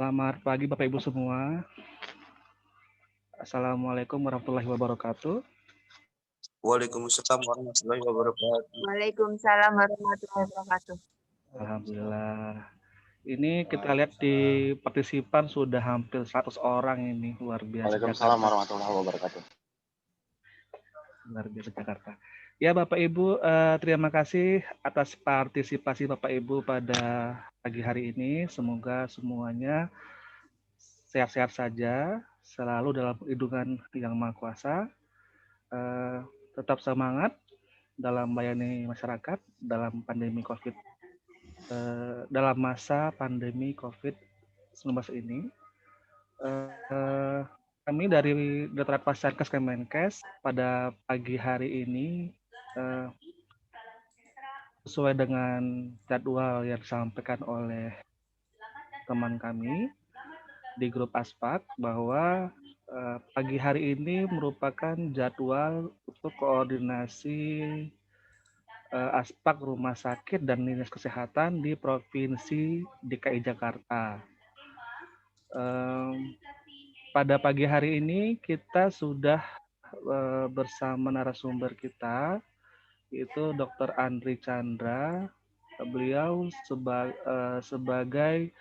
Selamat pagi Bapak Ibu semua. Assalamualaikum warahmatullahi wabarakatuh. Waalaikumsalam warahmatullahi wabarakatuh. Waalaikumsalam warahmatullahi wabarakatuh. Alhamdulillah. Ini kita lihat di partisipan sudah hampir 100 orang ini, luar biasa Waalaikumsalam Jakarta. warahmatullahi wabarakatuh. Luar biasa Jakarta. Ya Bapak Ibu, terima kasih atas partisipasi Bapak Ibu pada pagi hari ini. Semoga semuanya sehat-sehat saja, selalu dalam lindungan Yang Maha Kuasa. Tetap semangat dalam melayani masyarakat dalam pandemi COVID, dalam masa pandemi COVID-19 ini. Kami dari Direktorat Pasarkes Kemenkes pada pagi hari ini sesuai dengan jadwal yang disampaikan oleh teman kami di grup Aspak bahwa pagi hari ini merupakan jadwal untuk koordinasi Aspak Rumah Sakit dan Dinas Kesehatan di Provinsi DKI Jakarta. Pada pagi hari ini kita sudah bersama narasumber kita, yaitu Dr. Andri Chandra. Beliau sebagai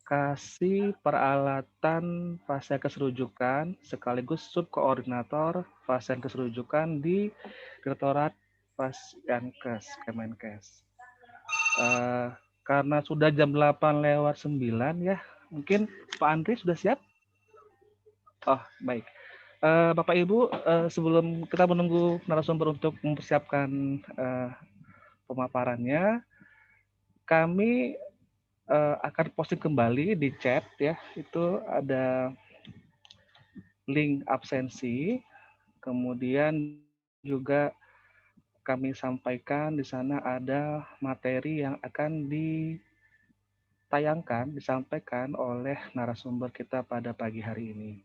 kasih peralatan pasien keserujukan sekaligus subkoordinator pasien keserujukan di Direktorat Pasienkes Kemenkes. Karena sudah jam 8:09 ya, mungkin Pak Andri sudah siap? Oh, baik. Bapak Ibu, sebelum kita menunggu narasumber untuk mempersiapkan pemaparannya, kami akan posting kembali di chat ya. Itu ada link absensi, kemudian juga kami sampaikan di sana ada materi yang akan ditayangkan, disampaikan oleh narasumber kita pada pagi hari ini.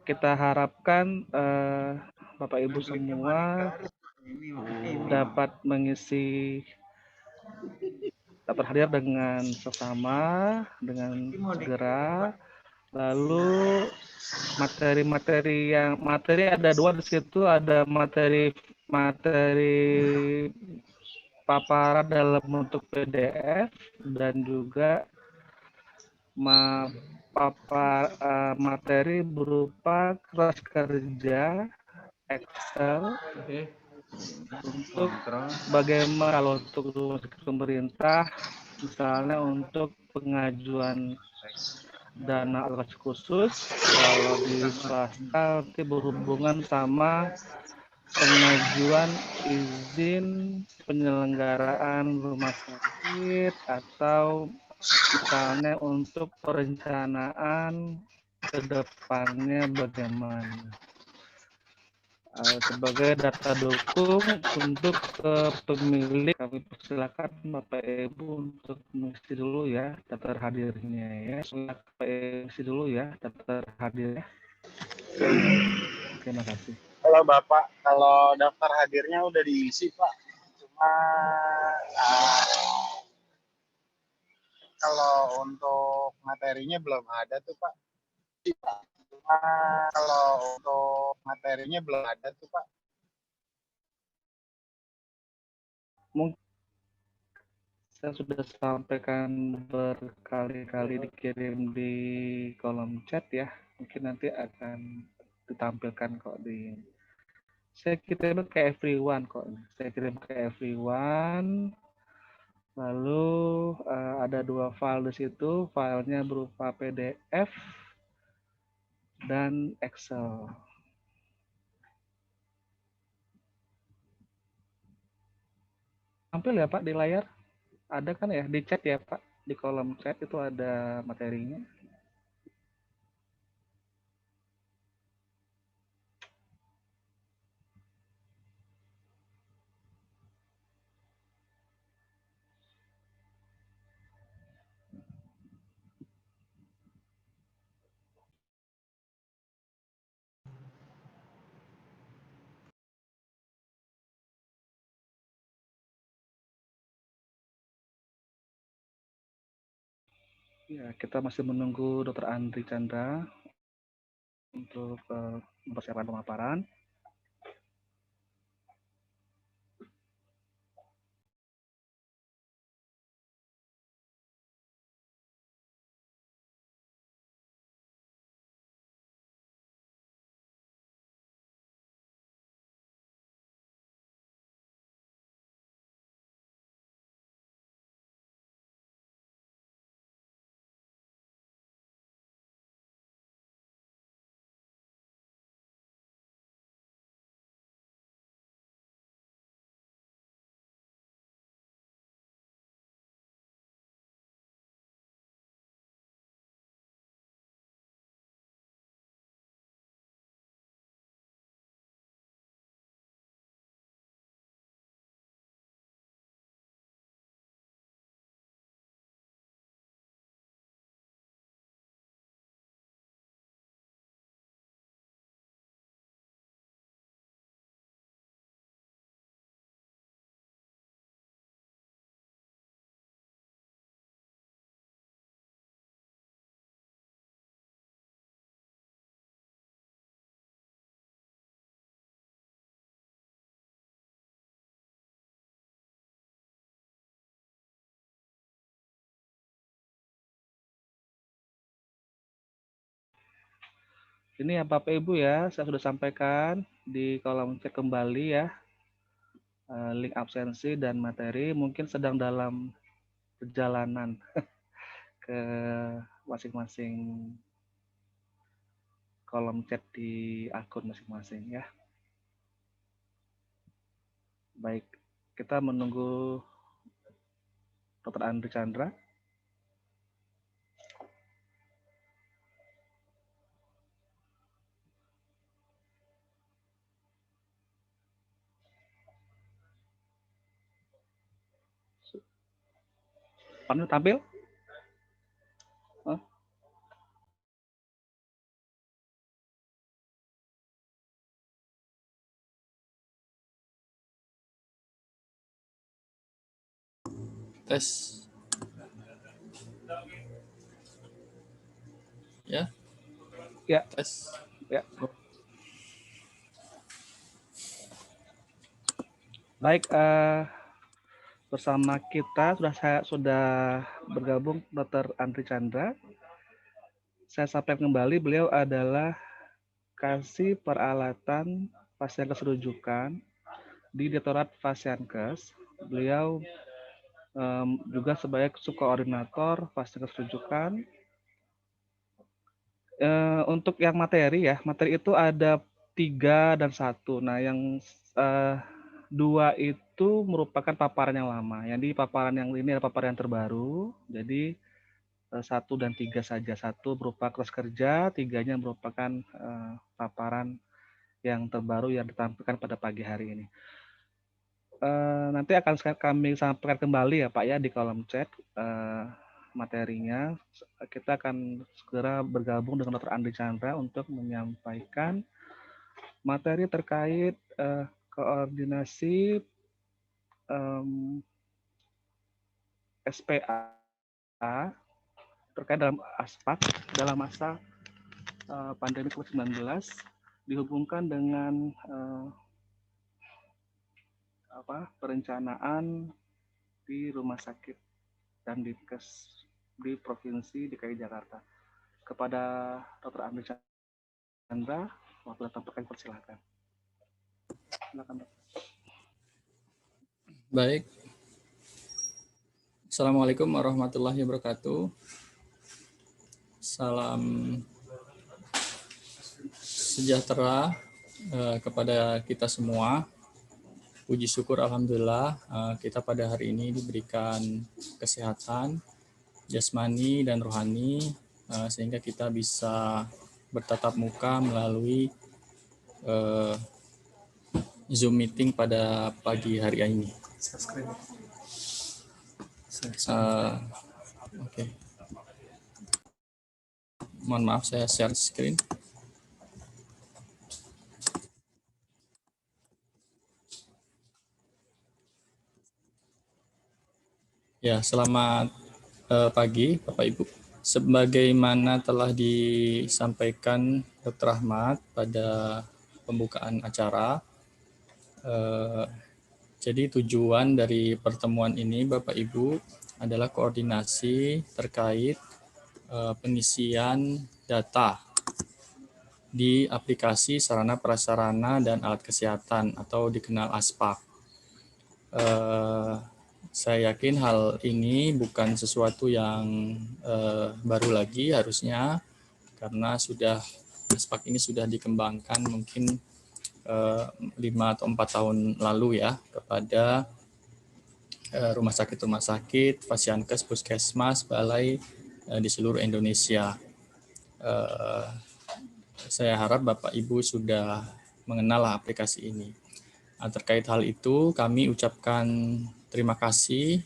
Kita harapkan Bapak Ibu semua dapat hadir dengan sesama, dengan segera. Lalu materi ada dua di situ, ada materi paparan dalam bentuk PDF dan juga materi berupa kertas kerja Excel untuk bagaimana kalau untuk pemerintah, misalnya untuk pengajuan dana alokasi khusus, kalau di swasta nanti berhubungan sama pengajuan izin penyelenggaraan rumah sakit atau misalnya untuk perencanaan ke depannya bagaimana. Sebagai data dukung untuk pemilik, kami persilakan Bapak Ibu untuk mengisi dulu ya daftar hadirnya ya. Terima kasih. Halo Bapak, kalau daftar hadirnya udah diisi Pak. Cuma kalau untuk materinya belum ada tuh Pak. Cuma kalau untuk materinya belum ada tuh Pak. Mungkin saya sudah sampaikan berkali-kali dikirim di kolom chat ya. Mungkin nanti akan ditampilkan kok di. Saya kirim ke everyone kok. Lalu ada dua file di situ. Filenya berupa PDF dan Excel. Tampil ya Pak di layar? Ada kan ya di chat ya Pak? Di kolom chat itu ada materinya. Ya, kita masih menunggu Dr. Andri Chandra untuk mempersiapkan pemaparan. Ini ya Bapak Ibu ya, saya sudah sampaikan di kolom chat kembali ya, link absensi dan materi mungkin sedang dalam perjalanan ke masing-masing kolom chat di akun masing-masing ya. Baik, kita menunggu Dr. Andri Chandra. Panel tampil? Tes. Ya. Ya. Tes. Ya. Baik, bersama kita sudah bergabung Dr. Andri Chandra. Saya sampaikan kembali, beliau adalah kasih peralatan Fasienkes rujukan di Direktorat Fasienkes. Beliau juga sebagai subkoordinator Fasienkes rujukan. Untuk yang materi ya, materi itu ada 3 dan 1. Nah, yang 2 itu merupakan paparan yang lama. Jadi paparan yang ini adalah paparan yang terbaru. Jadi 1 dan 3 saja. 1 berupa kelas kerja, 3-nya merupakan paparan yang terbaru yang ditampilkan pada pagi hari ini. Nanti akan kami sampaikan kembali ya Pak ya di kolom chat materinya. Kita akan segera bergabung dengan Dr. Andri Chandra untuk menyampaikan materi terkait koordinasi SPA terkait dalam ASPAK dalam masa pandemi COVID-19 dihubungkan dengan perencanaan di rumah sakit dan Dinkes di Provinsi DKI Jakarta. Kepada Dr. Andri Chandra, waktu datang persilakan. Silakan, Dok. Baik. Assalamualaikum warahmatullahi wabarakatuh. Salam sejahtera kepada kita semua. Puji syukur alhamdulillah kita pada hari ini diberikan kesehatan jasmani dan rohani sehingga kita bisa bertatap muka melalui Zoom meeting pada pagi hari ini. Oke. Mohon maaf saya share screen. Ya, selamat pagi Bapak Ibu. Sebagaimana telah disampaikan Dr. Ahmad pada pembukaan acara, jadi tujuan dari pertemuan ini Bapak Ibu adalah koordinasi terkait pengisian data di aplikasi sarana prasarana dan alat kesehatan atau dikenal ASPAK. Saya yakin hal ini bukan sesuatu yang baru lagi harusnya, karena ASPAK ini sudah dikembangkan mungkin 5 atau 4 tahun lalu ya kepada rumah sakit, fasiankes, puskesmas, balai di seluruh Indonesia. Saya harap Bapak Ibu sudah mengenal aplikasi ini. Nah, terkait hal itu kami ucapkan terima kasih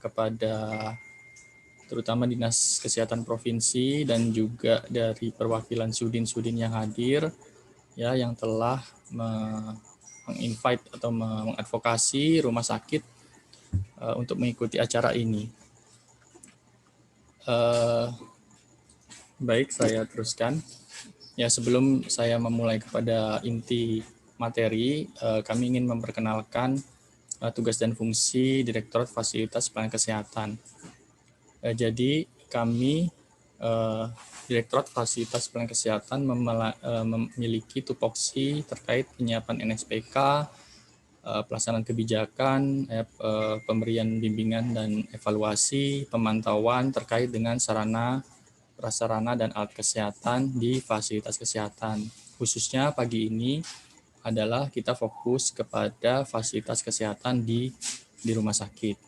kepada terutama Dinas Kesehatan Provinsi dan juga dari perwakilan Sudin-Sudin yang hadir ya, yang telah menginvite atau mengadvokasi rumah sakit untuk mengikuti acara ini. Baik, saya teruskan. Ya, sebelum saya memulai kepada inti materi, kami ingin memperkenalkan tugas dan fungsi Direktorat Fasilitas Pelayanan Kesehatan. Jadi kami Direktorat Fasilitas Pelayanan Kesehatan memiliki tupoksi terkait penyiapan NSPK, pelaksanaan kebijakan, pemberian bimbingan dan evaluasi, pemantauan terkait dengan sarana, prasarana, dan alat kesehatan di fasilitas kesehatan. Khususnya pagi ini adalah kita fokus kepada fasilitas kesehatan di rumah sakit.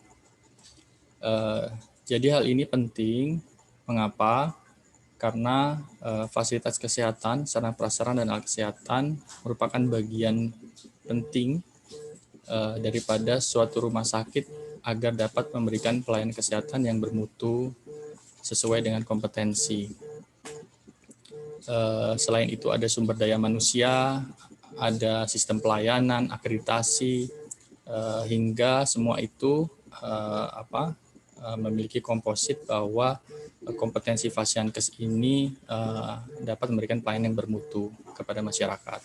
Jadi hal ini penting. Mengapa? Karena fasilitas kesehatan, sarana prasarana dan alat kesehatan merupakan bagian penting daripada suatu rumah sakit agar dapat memberikan pelayanan kesehatan yang bermutu sesuai dengan kompetensi. Selain itu ada sumber daya manusia, ada sistem pelayanan, akreditasi, hingga semua itu memiliki komposit bahwa kompetensi fasiankes ini dapat memberikan pelayanan yang bermutu kepada masyarakat.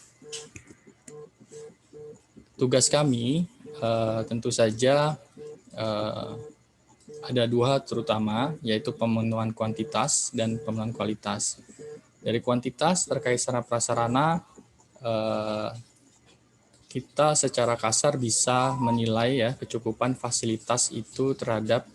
Tugas kami tentu saja ada dua terutama, yaitu pemenuhan kuantitas dan pemenuhan kualitas. Dari kuantitas terkait sarana prasarana, kita secara kasar bisa menilai ya kecukupan fasilitas itu terhadap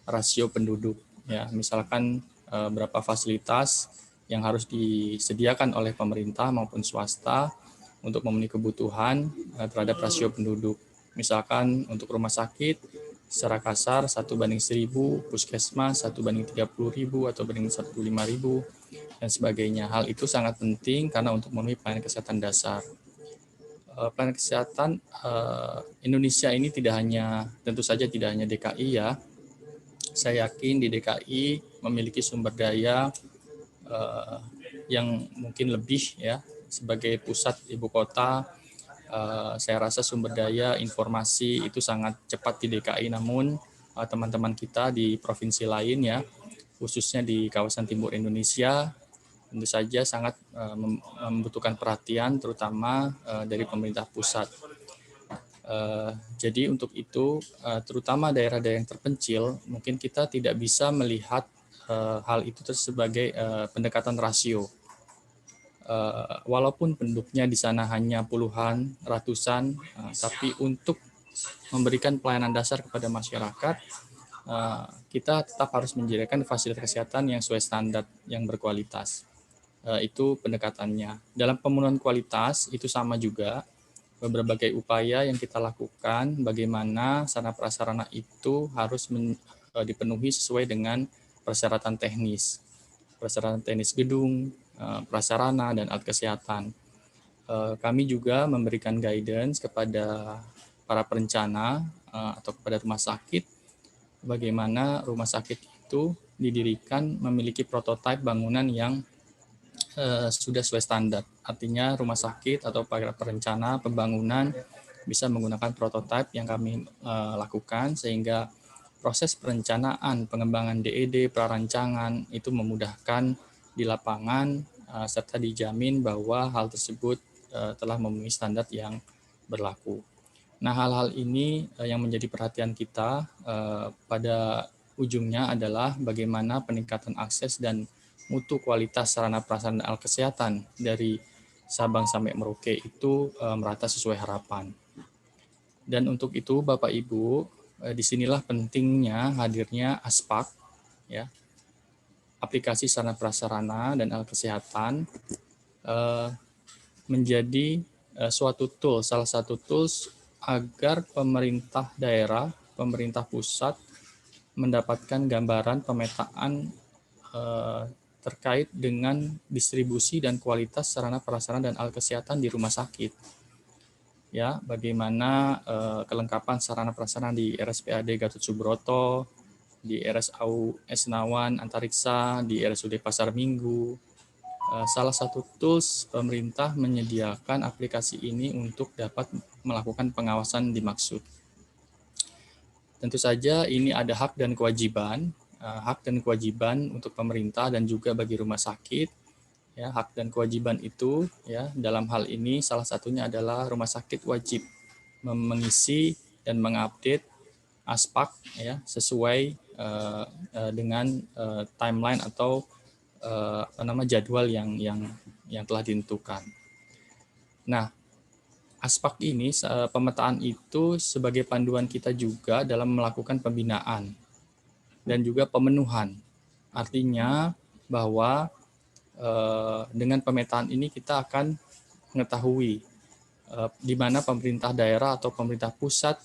rasio penduduk. Ya, misalkan berapa fasilitas yang harus disediakan oleh pemerintah maupun swasta untuk memenuhi kebutuhan terhadap rasio penduduk. Misalkan untuk rumah sakit secara kasar 1:1000, puskesmas 1:30.000 atau banding 1:5.000 dan sebagainya. Hal itu sangat penting karena untuk memenuhi pelayanan kesehatan dasar. Pelayanan kesehatan Indonesia ini tentu saja tidak hanya DKI ya. Saya yakin di DKI memiliki sumber daya yang mungkin lebih ya, sebagai pusat ibu kota. Saya rasa sumber daya informasi itu sangat cepat di DKI, namun teman-teman kita di provinsi lain ya, khususnya di kawasan timur Indonesia, tentu saja sangat membutuhkan perhatian terutama dari pemerintah pusat. Jadi untuk itu, terutama daerah-daerah yang terpencil, mungkin kita tidak bisa melihat hal itu sebagai pendekatan rasio. Walaupun penduduknya di sana hanya puluhan, ratusan, tapi untuk memberikan pelayanan dasar kepada masyarakat, kita tetap harus menyediakan fasilitas kesehatan yang sesuai standar, yang berkualitas. Itu pendekatannya. Dalam pemenuhan kualitas itu sama juga, berbagai upaya yang kita lakukan, bagaimana sarana prasarana itu harus dipenuhi sesuai dengan persyaratan teknis gedung, prasarana, dan alat kesehatan. Kami juga memberikan guidance kepada para perencana atau kepada rumah sakit, bagaimana rumah sakit itu didirikan memiliki prototipe bangunan yang sudah sesuai standar. Artinya rumah sakit atau para perencana pembangunan bisa menggunakan prototipe yang kami lakukan, sehingga proses perencanaan, pengembangan DED, prarancangan itu memudahkan di lapangan serta dijamin bahwa hal tersebut telah memenuhi standar yang berlaku. Nah, hal-hal ini yang menjadi perhatian kita pada ujungnya adalah bagaimana peningkatan akses dan mutu kualitas sarana prasarana alat kesehatan dari Sabang sampai Merauke itu merata sesuai harapan. Dan untuk itu Bapak Ibu, disinilah pentingnya hadirnya ASPAK, ya, aplikasi sarana prasarana dan alat kesehatan menjadi suatu tools, salah satu tools agar pemerintah daerah, pemerintah pusat mendapatkan gambaran pemetaan terkait dengan distribusi dan kualitas sarana prasarana dan alat kesehatan di rumah sakit. Ya, bagaimana kelengkapan sarana prasarana di RSPAD Gatot Subroto, di RSAU Esnawan Antariksa, di RSUD Pasar Minggu. Salah satu tools pemerintah menyediakan aplikasi ini untuk dapat melakukan pengawasan dimaksud. Tentu saja ini ada hak dan kewajiban untuk pemerintah dan juga bagi rumah sakit. Ya, hak dan kewajiban itu, ya, dalam hal ini salah satunya adalah rumah sakit wajib mengisi dan mengupdate ASPAK, ya, sesuai dengan timeline atau jadwal yang telah ditentukan. Nah, ASPAK ini pemetaan itu sebagai panduan kita juga dalam melakukan pembinaan dan juga pemenuhan. Artinya bahwa dengan pemetaan ini kita akan mengetahui di mana pemerintah daerah atau pemerintah pusat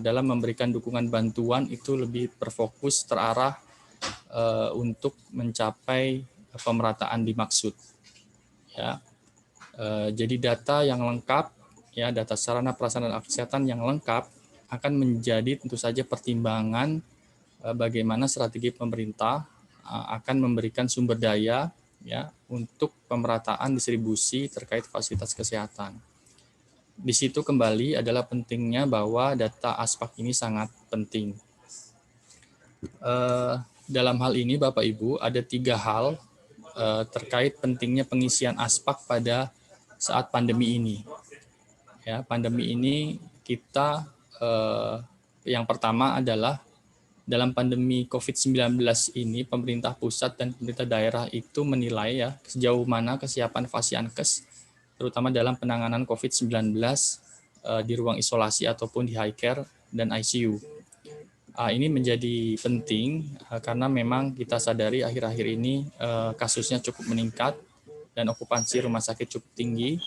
dalam memberikan dukungan bantuan itu lebih berfokus terarah untuk mencapai pemerataan dimaksud. Ya, jadi data yang lengkap, ya, data sarana prasarana kesehatan yang lengkap akan menjadi tentu saja pertimbangan bagaimana strategi pemerintah akan memberikan sumber daya, ya, untuk pemerataan distribusi terkait fasilitas kesehatan. Di situ kembali adalah pentingnya bahwa data ASPAK ini sangat penting. Dalam hal ini Bapak Ibu ada 3 hal terkait pentingnya pengisian ASPAK pada saat pandemi ini. Ya, pandemi ini kita yang pertama adalah dalam pandemi COVID-19 ini, pemerintah pusat dan pemerintah daerah itu menilai, ya, sejauh mana kesiapan Fasiankes, terutama dalam penanganan COVID-19 di ruang isolasi ataupun di high care dan ICU. Ini menjadi penting karena memang kita sadari akhir-akhir ini kasusnya cukup meningkat dan okupansi rumah sakit cukup tinggi.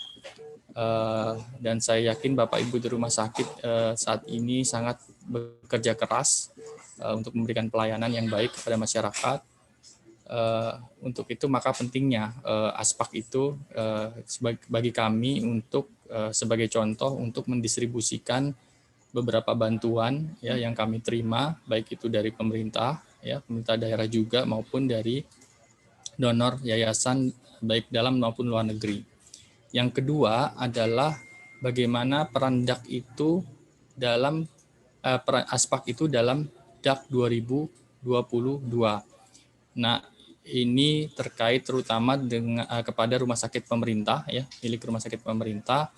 Dan saya yakin Bapak Ibu di rumah sakit saat ini sangat bekerja keras untuk memberikan pelayanan yang baik kepada masyarakat. Untuk itu maka pentingnya ASPAK itu bagi kami untuk sebagai contoh untuk mendistribusikan beberapa bantuan, ya, yang kami terima baik itu dari pemerintah, ya, pemerintah daerah juga maupun dari donor yayasan baik dalam maupun luar negeri. Yang kedua adalah bagaimana peran DAK itu dalam peran ASPAK itu dalam DAK 2022. Nah, ini terkait terutama dengan kepada rumah sakit pemerintah, ya, milik rumah sakit pemerintah,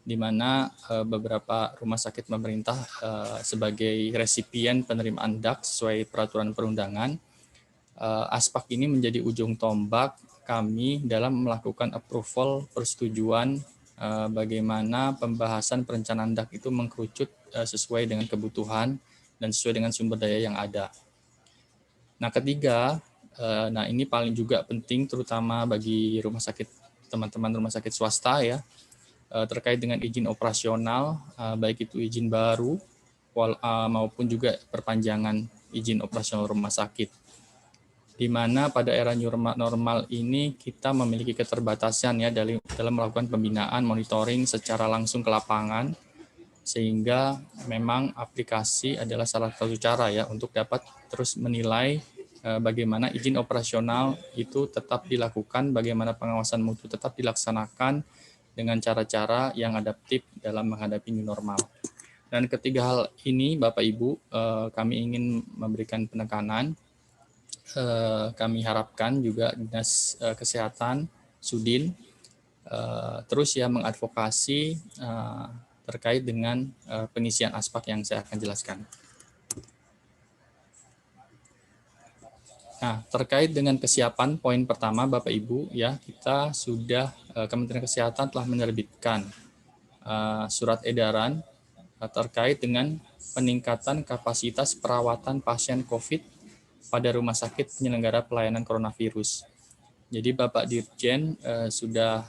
di mana beberapa rumah sakit pemerintah sebagai resipien penerimaan DAK sesuai peraturan perundangan. ASPAK ini menjadi ujung tombak kami dalam melakukan approval persetujuan bagaimana pembahasan perencanaan DAK itu mengkerucut sesuai dengan kebutuhan dan sesuai dengan sumber daya yang ada. Nah, ketiga, ini paling juga penting terutama bagi rumah sakit, teman-teman rumah sakit swasta, ya, terkait dengan izin operasional, baik itu izin baru maupun juga perpanjangan izin operasional rumah sakit. Di mana pada era new normal ini kita memiliki keterbatasan, ya, dalam melakukan pembinaan, monitoring secara langsung ke lapangan, sehingga memang aplikasi adalah salah satu cara, ya, untuk dapat terus menilai bagaimana izin operasional itu tetap dilakukan, bagaimana pengawasan mutu tetap dilaksanakan dengan cara-cara yang adaptif dalam menghadapi new normal. Dan ketiga hal ini, Bapak Ibu, kami ingin memberikan penekanan. Kami harapkan juga Dinas Kesehatan, Sudin, terus ya mengadvokasi terkait dengan pengisian aspak yang saya akan jelaskan. Nah, terkait dengan kesiapan, poin pertama Bapak Ibu, ya kita sudah Kementerian Kesehatan telah menerbitkan surat edaran terkait dengan peningkatan kapasitas perawatan pasien COVID pada rumah sakit penyelenggara pelayanan coronavirus. Jadi Bapak Dirjen sudah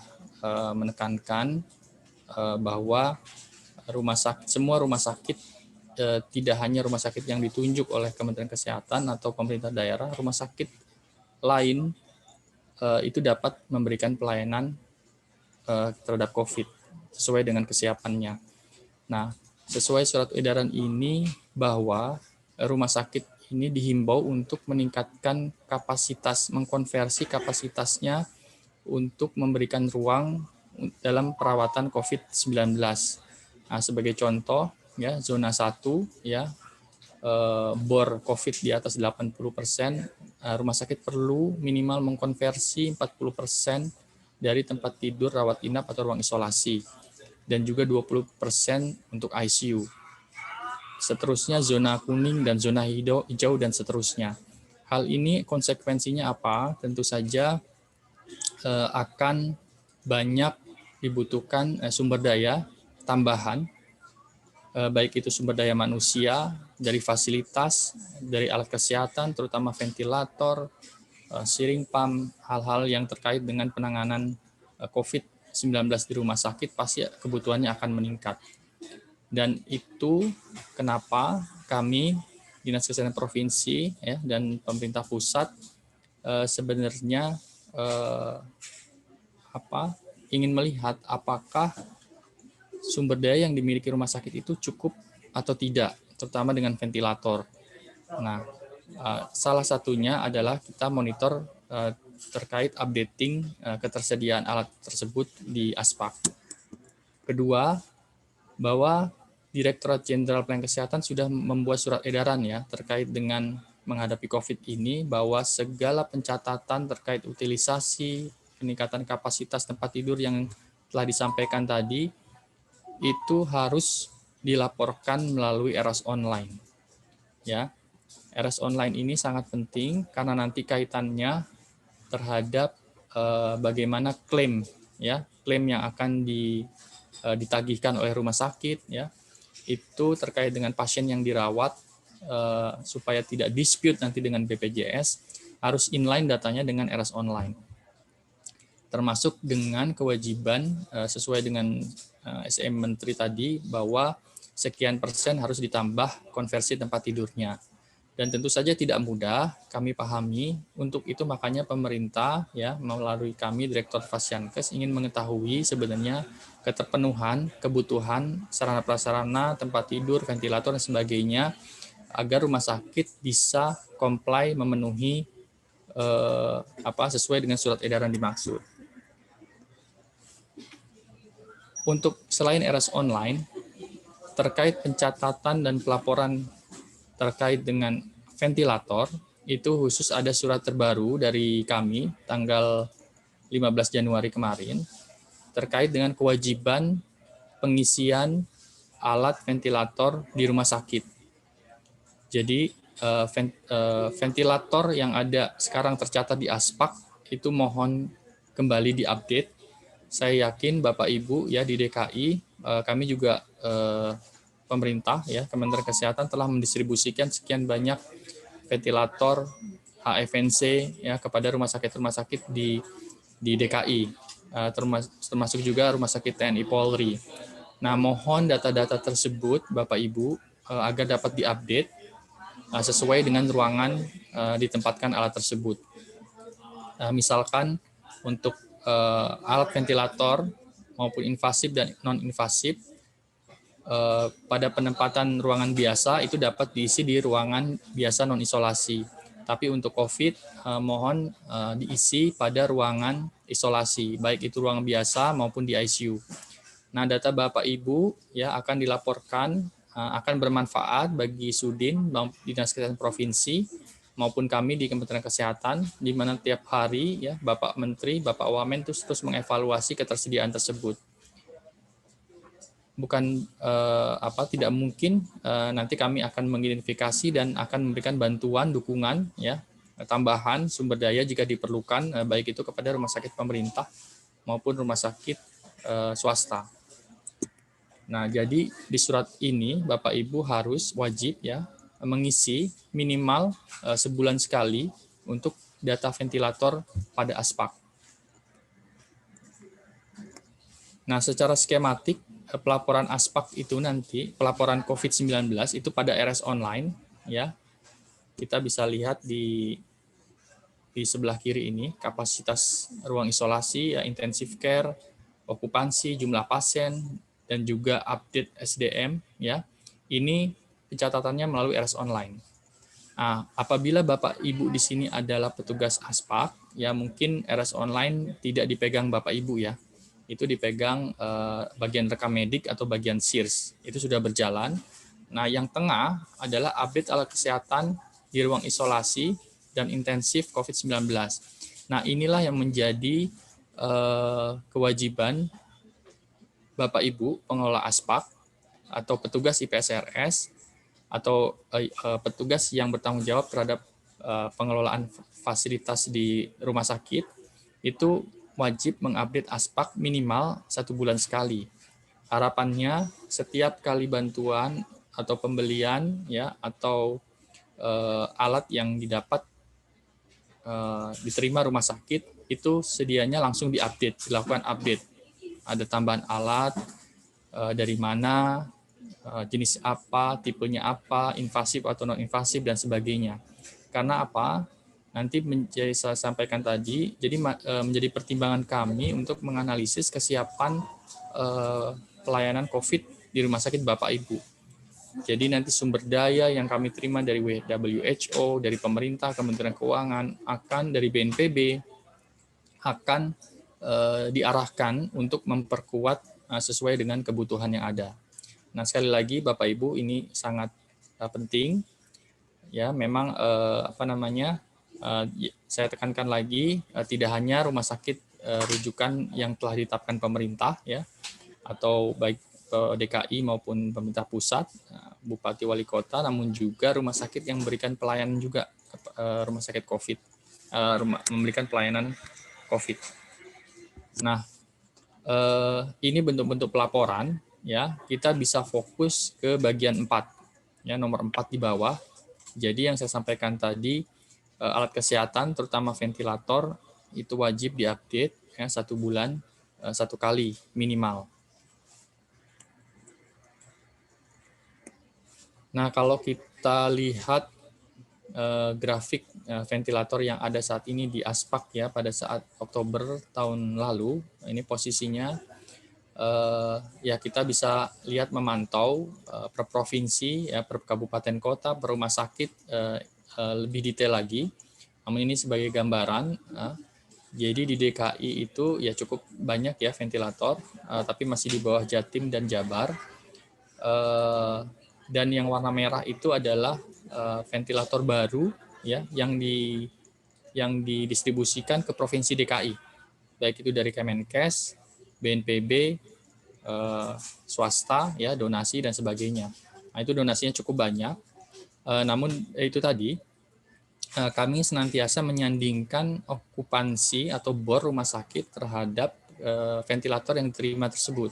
menekankan bahwa semua rumah sakit, tidak hanya rumah sakit yang ditunjuk oleh Kementerian Kesehatan atau pemerintah daerah, rumah sakit lain itu dapat memberikan pelayanan terhadap COVID sesuai dengan kesiapannya. Nah, sesuai surat edaran ini bahwa rumah sakit ini dihimbau untuk meningkatkan kapasitas, mengkonversi kapasitasnya untuk memberikan ruang dalam perawatan COVID-19. Nah, sebagai contoh, ya zona 1, ya bor COVID di atas 80%, rumah sakit perlu minimal mengkonversi 40% dari tempat tidur rawat inap atau ruang isolasi, dan juga 20% untuk ICU. Seterusnya zona kuning dan zona hijau dan seterusnya. Hal ini konsekuensinya apa? Tentu saja akan banyak dibutuhkan sumber daya tambahan, baik itu sumber daya manusia, dari fasilitas, dari alat kesehatan, terutama ventilator, syring pump, hal-hal yang terkait dengan penanganan COVID-19 di rumah sakit pasti kebutuhannya akan meningkat. Dan itu kenapa kami Dinas Kesehatan Provinsi ya, dan pemerintah pusat sebenarnya ingin melihat apakah sumber daya yang dimiliki rumah sakit itu cukup atau tidak, terutama dengan ventilator. Nah, salah satunya adalah kita monitor terkait updating ketersediaan alat tersebut di ASPAK. Kedua, bahwa Direktorat Jenderal Pelayanan Kesehatan sudah membuat surat edaran ya terkait dengan menghadapi COVID ini, bahwa segala pencatatan terkait utilisasi, peningkatan kapasitas tempat tidur yang telah disampaikan tadi itu harus dilaporkan melalui ERAS online. Ya, ERAS online ini sangat penting karena nanti kaitannya terhadap bagaimana klaim yang akan ditagihkan oleh rumah sakit ya, itu terkait dengan pasien yang dirawat supaya tidak dispute nanti dengan BPJS, harus inline datanya dengan ERAS online. Termasuk dengan kewajiban sesuai dengan SEM Menteri tadi bahwa sekian persen harus ditambah konversi tempat tidurnya. Dan tentu saja tidak mudah, kami pahami. Untuk itu makanya pemerintah ya melalui kami Direktur Fasiankes ingin mengetahui sebenarnya keterpenuhan kebutuhan sarana prasarana, tempat tidur, ventilator dan sebagainya agar rumah sakit bisa comply memenuhi sesuai dengan surat edaran dimaksud. Untuk selain ERAS online, terkait pencatatan dan pelaporan terkait dengan ventilator, itu khusus ada surat terbaru dari kami tanggal 15 Januari kemarin, terkait dengan kewajiban pengisian alat ventilator di rumah sakit. Jadi ventilator yang ada sekarang tercatat di ASPAK itu mohon kembali diupdate. Saya yakin Bapak Ibu ya di DKI, kami juga pemerintah ya Kementerian Kesehatan telah mendistribusikan sekian banyak ventilator HFNC ya kepada rumah sakit di DKI, termasuk juga rumah sakit TNI Polri. Nah, mohon data-data tersebut Bapak Ibu agar dapat diupdate sesuai dengan ruangan ditempatkan alat tersebut. Misalkan untuk alat ventilator maupun invasif dan non-invasif, pada penempatan ruangan biasa itu dapat diisi di ruangan biasa non-isolasi. Tapi untuk COVID, mohon diisi pada ruangan isolasi, baik itu ruangan biasa maupun di ICU. Nah, data Bapak Ibu ya akan dilaporkan akan bermanfaat bagi Sudin, Dinas Kesehatan Provinsi, maupun kami di Kementerian Kesehatan, di mana tiap hari ya Bapak Menteri, Bapak Wamen terus mengevaluasi ketersediaan tersebut. Bukan tidak mungkin nanti kami akan mengidentifikasi dan akan memberikan bantuan dukungan ya tambahan sumber daya jika diperlukan, baik itu kepada rumah sakit pemerintah maupun rumah sakit swasta. Nah, jadi di surat ini Bapak Ibu harus wajib ya mengisi minimal sebulan sekali untuk data ventilator pada ASPAK. Nah, secara skematik pelaporan ASPAK itu nanti pelaporan COVID-19 itu pada RS online ya. Kita bisa lihat di sebelah kiri ini kapasitas ruang isolasi ya, intensive care, okupansi, jumlah pasien, dan juga update SDM ya. Ini pencatatannya melalui RS online. Nah, apabila Bapak Ibu di sini adalah petugas ASPAK ya, mungkin RS online tidak dipegang Bapak Ibu ya. Itu dipegang bagian rekam medik atau bagian SIRS. Itu sudah berjalan. Nah, yang tengah adalah update alat kesehatan di ruang isolasi dan intensif COVID-19. Nah, inilah yang menjadi kewajiban Bapak Ibu pengelola ASPAK atau petugas IPSRS atau petugas yang bertanggung jawab terhadap pengelolaan fasilitas di rumah sakit itu wajib mengupdate ASPAK minimal 1 bulan sekali. Harapannya setiap kali bantuan atau pembelian ya atau alat yang didapat diterima rumah sakit itu sedianya langsung diupdate, dilakukan update. Ada tambahan alat, dari mana, jenis apa, tipenya apa, invasif atau non-invasif, dan sebagainya. Karena apa? Nanti saya sampaikan tadi, jadi menjadi pertimbangan kami untuk menganalisis kesiapan pelayanan COVID di rumah sakit Bapak Ibu. Jadi nanti sumber daya yang kami terima dari WHO, dari pemerintah, Kementerian Keuangan, akan dari BNPB, akan diarahkan untuk memperkuat sesuai dengan kebutuhan yang ada. Nah, sekali lagi Bapak Ibu, ini sangat penting ya. Memang saya tekankan lagi, tidak hanya rumah sakit rujukan yang telah ditetapkan pemerintah ya, atau baik DKI maupun pemerintah pusat, bupati wali kota, namun juga rumah sakit yang memberikan pelayanan juga rumah sakit COVID, memberikan pelayanan COVID. Nah, ini bentuk-bentuk pelaporan ya. Kita bisa fokus ke bagian 4 ya, nomor 4 di bawah. Jadi yang saya sampaikan tadi, alat kesehatan terutama ventilator itu wajib diupdate ya 1 bulan 1 kali minimal. Nah, kalau kita lihat grafik ventilator yang ada saat ini di ASPAK ya pada saat Oktober tahun lalu, ini posisinya ya kita bisa lihat memantau per provinsi ya, per kabupaten kota, per rumah sakit lebih detail lagi. Namun ini sebagai gambaran. Jadi di DKI itu ya cukup banyak ya ventilator, tapi masih di bawah Jatim dan Jabar. Dan yang warna merah itu adalah ventilator baru ya yang didistribusikan ke provinsi DKI, baik itu dari Kemenkes, BNPB, swasta ya, donasi dan sebagainya. Nah, itu donasinya cukup banyak. Namun itu tadi kami senantiasa menyandingkan okupansi atau bor rumah sakit terhadap ventilator yang diterima tersebut.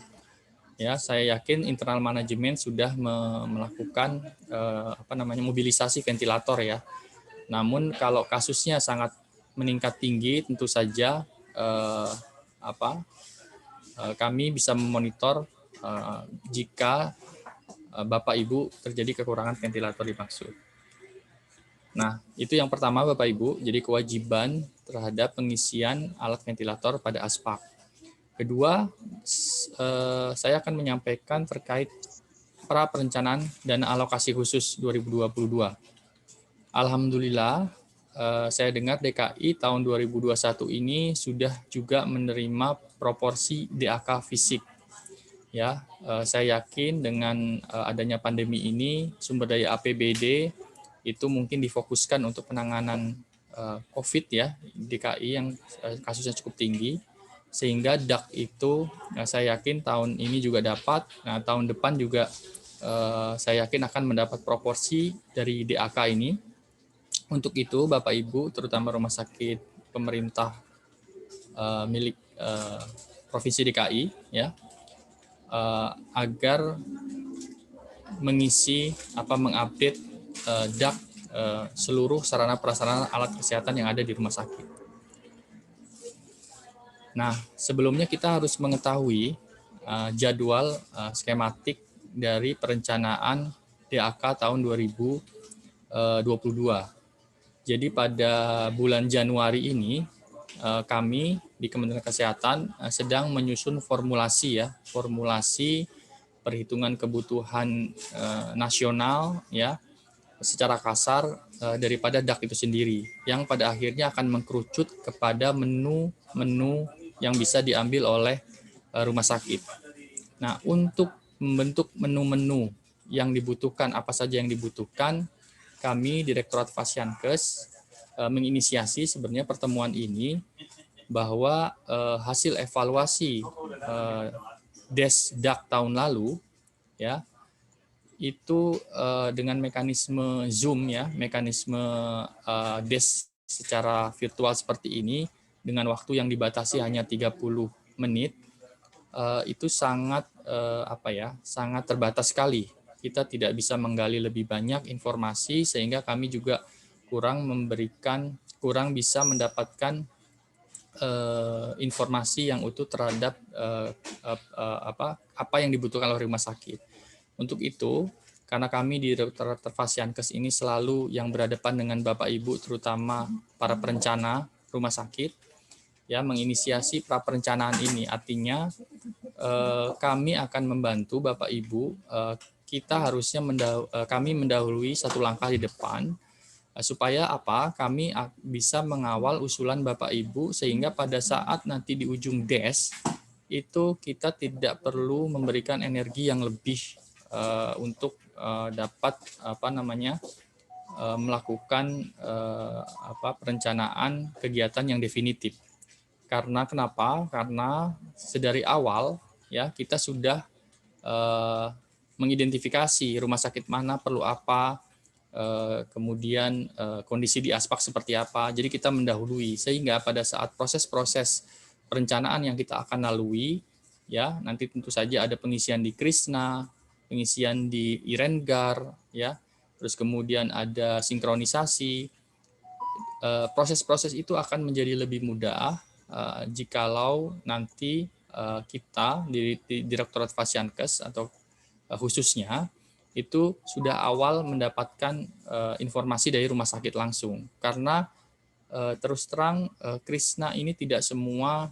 Ya, saya yakin internal manajemen sudah melakukan mobilisasi ventilator ya. Namun kalau kasusnya sangat meningkat tinggi, tentu saja kami bisa memonitor jika Bapak Ibu terjadi kekurangan ventilator dimaksud. Nah, itu yang pertama Bapak Ibu, jadi kewajiban terhadap pengisian alat ventilator pada ASPAK. Kedua, saya akan menyampaikan terkait pra perencanaan dana alokasi khusus 2022. Alhamdulillah, saya dengar DKI tahun 2021 ini sudah juga menerima proporsi DAK fisik. Ya, saya yakin dengan adanya pandemi ini sumber daya APBD itu mungkin difokuskan untuk penanganan COVID ya DKI yang kasusnya cukup tinggi, sehingga DAK itu saya yakin tahun ini juga dapat. Nah, tahun depan juga saya yakin akan mendapat proporsi dari DAK ini. Untuk itu, Bapak Ibu, terutama rumah sakit pemerintah milik Provinsi DKI, ya, agar mengisi mengupdate DAK seluruh sarana prasarana alat kesehatan yang ada di rumah sakit. Nah, sebelumnya kita harus mengetahui jadwal skematik dari perencanaan DAK tahun 2022. Jadi pada bulan Januari ini kami di Kementerian Kesehatan sedang menyusun formulasi perhitungan kebutuhan nasional ya secara kasar daripada DAK itu sendiri, yang pada akhirnya akan mengkerucut kepada menu-menu yang bisa diambil oleh rumah sakit. Nah, untuk membentuk menu-menu yang dibutuhkan, apa saja yang dibutuhkan, kami Direktorat Fasiankes menginisiasi sebenarnya pertemuan ini, bahwa hasil evaluasi DAK tahun lalu ya itu dengan mekanisme Zoom ya, mekanisme DES secara virtual seperti ini dengan waktu yang dibatasi hanya 30 menit itu sangat sangat terbatas sekali. Kita tidak bisa menggali lebih banyak informasi, sehingga kami juga kurang bisa mendapatkan informasi yang utuh terhadap apa yang dibutuhkan oleh rumah sakit. Untuk itu, karena kami di Direktorat Fasiankes ini selalu yang berhadapan dengan Bapak Ibu, terutama para perencana rumah sakit, ya, menginisiasi pra perencanaan ini. Artinya kami akan membantu Bapak Ibu. Kita harusnya kami mendahului satu langkah di depan supaya kami bisa mengawal usulan Bapak Ibu, sehingga pada saat nanti di ujung DES itu kita tidak perlu memberikan energi yang lebih untuk dapat melakukan perencanaan kegiatan yang definitif. Karena kenapa? Karena sedari awal ya kita sudah mengidentifikasi rumah sakit mana perlu apa, kemudian kondisi di aspek seperti apa. Jadi kita mendahului, sehingga pada saat proses-proses perencanaan yang kita akan lalui, ya nanti tentu saja ada pengisian di Krisna, pengisian di Irengar, ya, terus kemudian ada sinkronisasi. Proses-proses itu akan menjadi lebih mudah jikalau nanti kita di Direktorat Fasiankes atau khususnya itu sudah awal mendapatkan informasi dari rumah sakit langsung. Karena terus terang Krisna ini tidak semua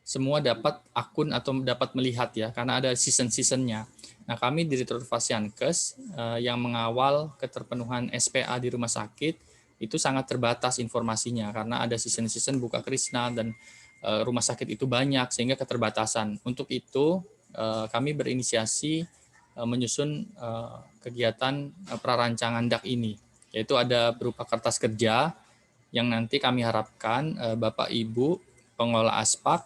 semua dapat akun atau dapat melihat ya, karena ada season-seasonnya. Nah, kami di Direktorat Fasiankes yang mengawal keterpenuhan SPA di rumah sakit itu sangat terbatas informasinya, karena ada season-season buka Krisna dan rumah sakit itu banyak, sehingga keterbatasan. Untuk itu kami berinisiasi menyusun kegiatan prarancangan DAK ini, yaitu ada berupa kertas kerja yang nanti kami harapkan Bapak Ibu pengelola ASPAK,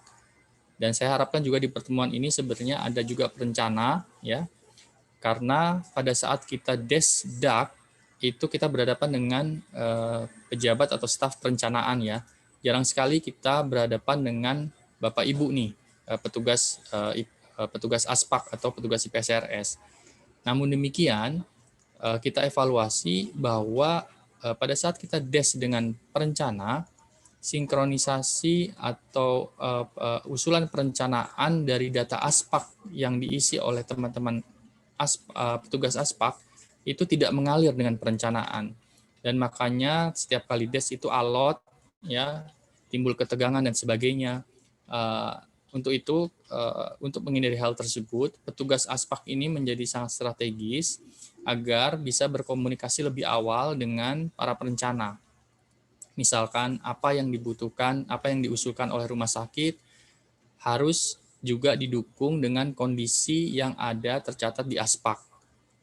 dan saya harapkan juga di pertemuan ini sebenarnya ada juga perencana ya, karena pada saat kita DES DAK itu kita berhadapan dengan pejabat atau staf perencanaan ya. Jarang sekali kita berhadapan dengan Bapak Ibu nih, petugas ASPAK atau petugas IPSRS. Namun demikian, kita evaluasi bahwa pada saat kita DES dengan perencana, sinkronisasi atau usulan perencanaan dari data ASPAK yang diisi oleh teman-teman petugas ASPAK itu tidak mengalir dengan perencanaan. Dan makanya setiap kali DES itu alot, ya, timbul ketegangan dan sebagainya. Untuk itu, untuk menghindari hal tersebut, petugas ASPAK ini menjadi sangat strategis agar bisa berkomunikasi lebih awal dengan para perencana. Misalkan apa yang dibutuhkan, apa yang diusulkan oleh rumah sakit harus juga didukung dengan kondisi yang ada tercatat di ASPAK.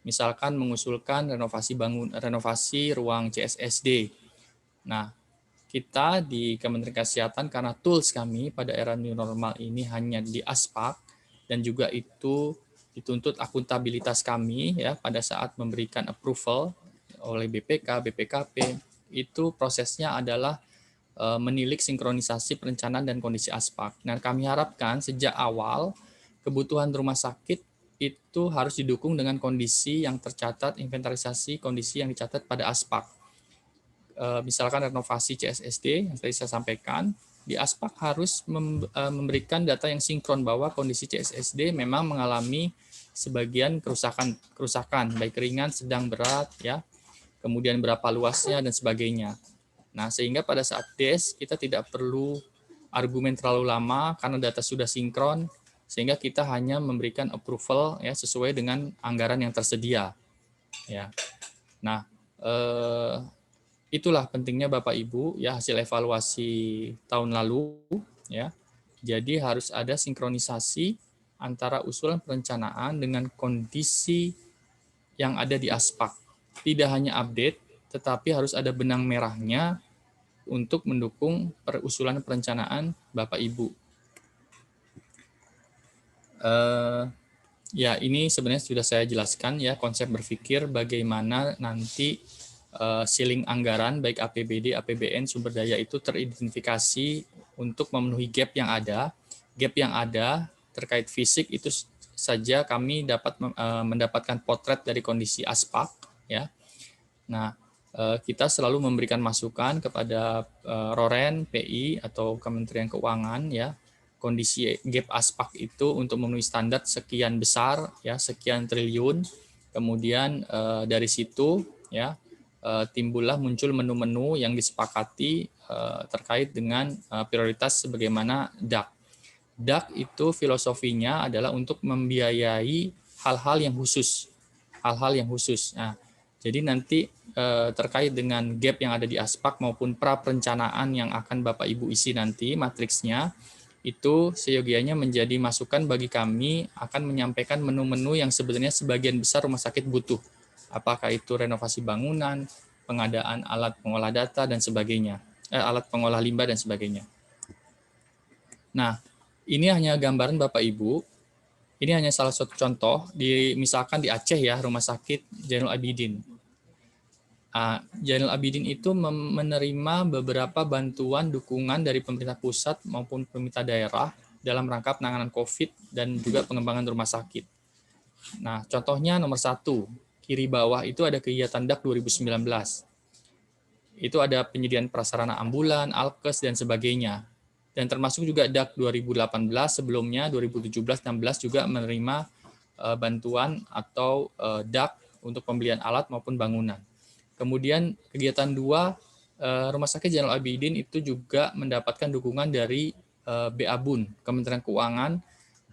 Misalkan mengusulkan renovasi ruang CSSD. Nah, kita di Kementerian Kesehatan karena tools kami pada era new normal ini hanya di ASPAK dan juga itu dituntut akuntabilitas kami ya pada saat memberikan approval oleh BPK, BPKP, itu prosesnya adalah menilik sinkronisasi perencanaan dan kondisi ASPAK. Nah, kami harapkan sejak awal kebutuhan rumah sakit itu harus didukung dengan kondisi yang tercatat, inventarisasi kondisi yang dicatat pada ASPAK. Misalkan renovasi CSSD yang tadi saya sampaikan, di ASPAK harus memberikan data yang sinkron bahwa kondisi CSSD memang mengalami sebagian kerusakan baik ringan, sedang, berat, ya, kemudian berapa luasnya dan sebagainya. Nah, sehingga pada saat DES kita tidak perlu argumen terlalu lama karena data sudah sinkron, sehingga kita hanya memberikan approval ya sesuai dengan anggaran yang tersedia. Ya. Nah, itulah pentingnya Bapak Ibu ya hasil evaluasi tahun lalu ya. Jadi harus ada sinkronisasi antara usulan perencanaan dengan kondisi yang ada di ASPAK. Tidak hanya update, tetapi harus ada benang merahnya untuk mendukung usulan perencanaan Bapak Ibu. Ya, ini sebenarnya sudah saya jelaskan ya konsep berpikir bagaimana nanti ceiling anggaran baik APBD, APBN, sumber daya itu teridentifikasi untuk memenuhi gap yang ada. Gap yang ada terkait fisik itu saja kami dapat mendapatkan potret dari kondisi ASPAK ya. Nah, kita selalu memberikan masukan kepada Roren, PI atau Kementerian Keuangan ya, kondisi gap ASPAK itu untuk memenuhi standar sekian besar ya, sekian triliun. Kemudian dari situ ya timbullah muncul menu-menu yang disepakati terkait dengan prioritas sebagaimana DAK. DAK itu filosofinya adalah untuk membiayai hal-hal yang khusus. Hal-hal yang khusus. Nah, jadi nanti terkait dengan gap yang ada di ASPAK maupun pra-perencanaan yang akan Bapak Ibu isi nanti matriksnya, itu seyogianya menjadi masukan bagi kami akan menyampaikan menu-menu yang sebenarnya sebagian besar rumah sakit butuh. Apakah itu renovasi bangunan, pengadaan alat pengolah data, dan sebagainya. Alat pengolah limbah dan sebagainya. Nah, ini hanya gambaran Bapak Ibu. Ini hanya salah satu contoh, misalkan di Aceh ya, Rumah Sakit Zainul Abidin. Zainul Abidin itu menerima beberapa bantuan dukungan dari pemerintah pusat maupun pemerintah daerah dalam rangka penanganan COVID dan juga pengembangan rumah sakit. Nah, contohnya nomor 1, kiri bawah itu ada kegiatan DAK 2019. Itu ada penyediaan prasarana ambulan, alkes, dan sebagainya. Dan termasuk juga DAK 2018 sebelumnya 2017-16 juga menerima bantuan atau DAK untuk pembelian alat maupun bangunan. Kemudian kegiatan 2 Rumah Sakit Zainul Abidin itu juga mendapatkan dukungan dari BABUN, Kementerian Keuangan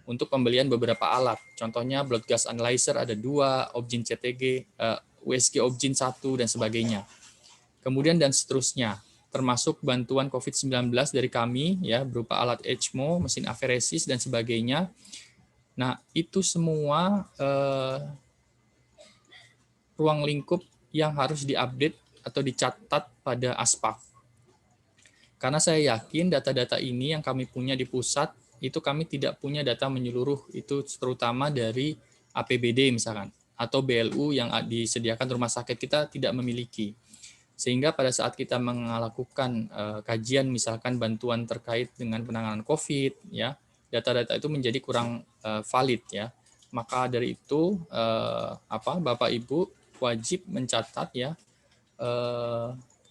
untuk pembelian beberapa alat. Contohnya blood gas analyzer ada 2, Obgyn CTG, USG Obgyn 1 dan sebagainya. Kemudian dan seterusnya. Termasuk bantuan COVID-19 dari kami ya berupa alat ECMO, mesin aferesis dan sebagainya. Nah, itu semua ruang lingkup yang harus diupdate atau dicatat pada ASPAK. Karena saya yakin data-data ini yang kami punya di pusat itu kami tidak punya data menyeluruh, itu terutama dari APBD misalkan atau BLU yang disediakan rumah sakit kita tidak memiliki. Sehingga pada saat kita melakukan kajian misalkan bantuan terkait dengan penanganan COVID ya, data-data itu menjadi kurang valid ya. Maka dari itu Bapak Ibu wajib mencatat ya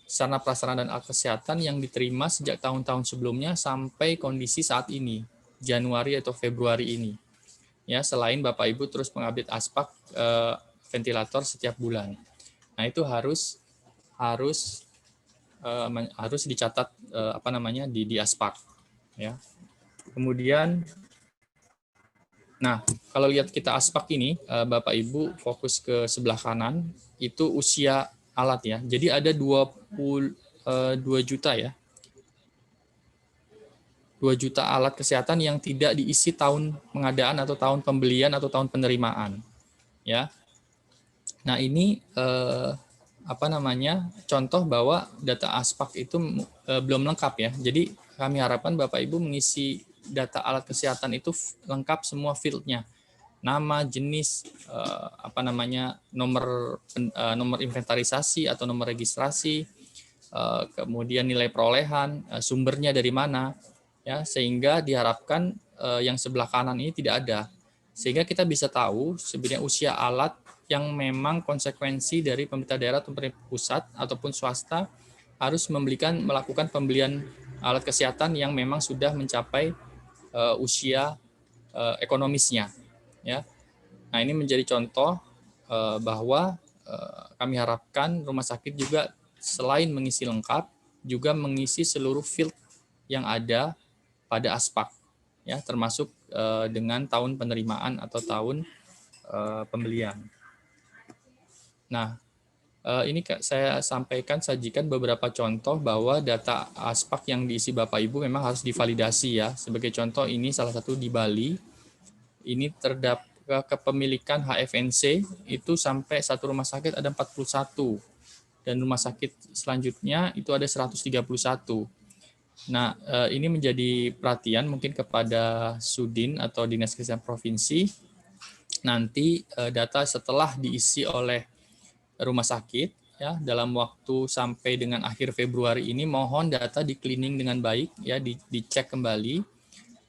sarana prasarana dan alat kesehatan yang diterima sejak tahun-tahun sebelumnya sampai kondisi saat ini, Januari atau Februari ini. Ya, selain Bapak Ibu terus mengupdate ASPAK ventilator setiap bulan. Nah, itu harus dicatat di ASPAK ya. Kemudian kalau lihat kita ASPAK ini Bapak Ibu fokus ke sebelah kanan itu usia alat ya. Jadi ada 22 juta ya. 2 juta alat kesehatan yang tidak diisi tahun pengadaan atau tahun pembelian atau tahun penerimaan. Ya. Nah, ini contoh bahwa data ASPAK itu belum lengkap ya. Jadi kami harapkan Bapak Ibu mengisi data alat kesehatan itu lengkap semua field-nya. Nama, jenis, nomor inventarisasi atau nomor registrasi, kemudian nilai perolehan, sumbernya dari mana, ya, sehingga diharapkan yang sebelah kanan ini tidak ada, sehingga kita bisa tahu sebenarnya usia alat yang memang konsekuensi dari pemerintah daerah atau pemerintah pusat ataupun swasta harus melakukan pembelian alat kesehatan yang memang sudah mencapai usia ekonomisnya, ya. Nah, ini menjadi contoh bahwa kami harapkan rumah sakit juga selain mengisi lengkap, juga mengisi seluruh field yang ada pada ASPAK, ya, termasuk dengan tahun penerimaan atau tahun pembelian. Nah, ini saya sajikan beberapa contoh bahwa data ASPAK yang diisi Bapak Ibu memang harus divalidasi ya. Sebagai contoh ini salah satu di Bali, ini terdapat kepemilikan HFNC itu sampai satu rumah sakit ada 41 dan rumah sakit selanjutnya itu ada 131. Nah, ini menjadi perhatian mungkin kepada Sudin atau Dinas Kesehatan Provinsi. Nanti data setelah diisi oleh rumah sakit ya dalam waktu sampai dengan akhir Februari ini, mohon data di cleaning dengan baik ya, dicek kembali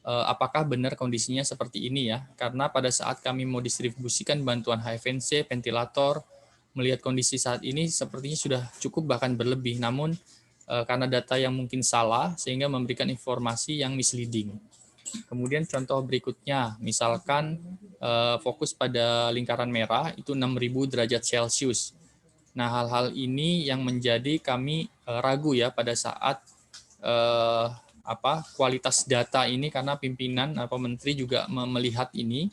apakah benar kondisinya seperti ini ya, karena pada saat kami mau distribusikan bantuan HFNC, ventilator, melihat kondisi saat ini sepertinya sudah cukup bahkan berlebih, namun karena data yang mungkin salah sehingga memberikan informasi yang misleading. Kemudian contoh berikutnya, misalkan fokus pada lingkaran merah itu 6.000 derajat Celcius. Nah, hal-hal ini yang menjadi kami ragu ya pada saat kualitas data ini, karena pimpinan atau menteri juga melihat ini.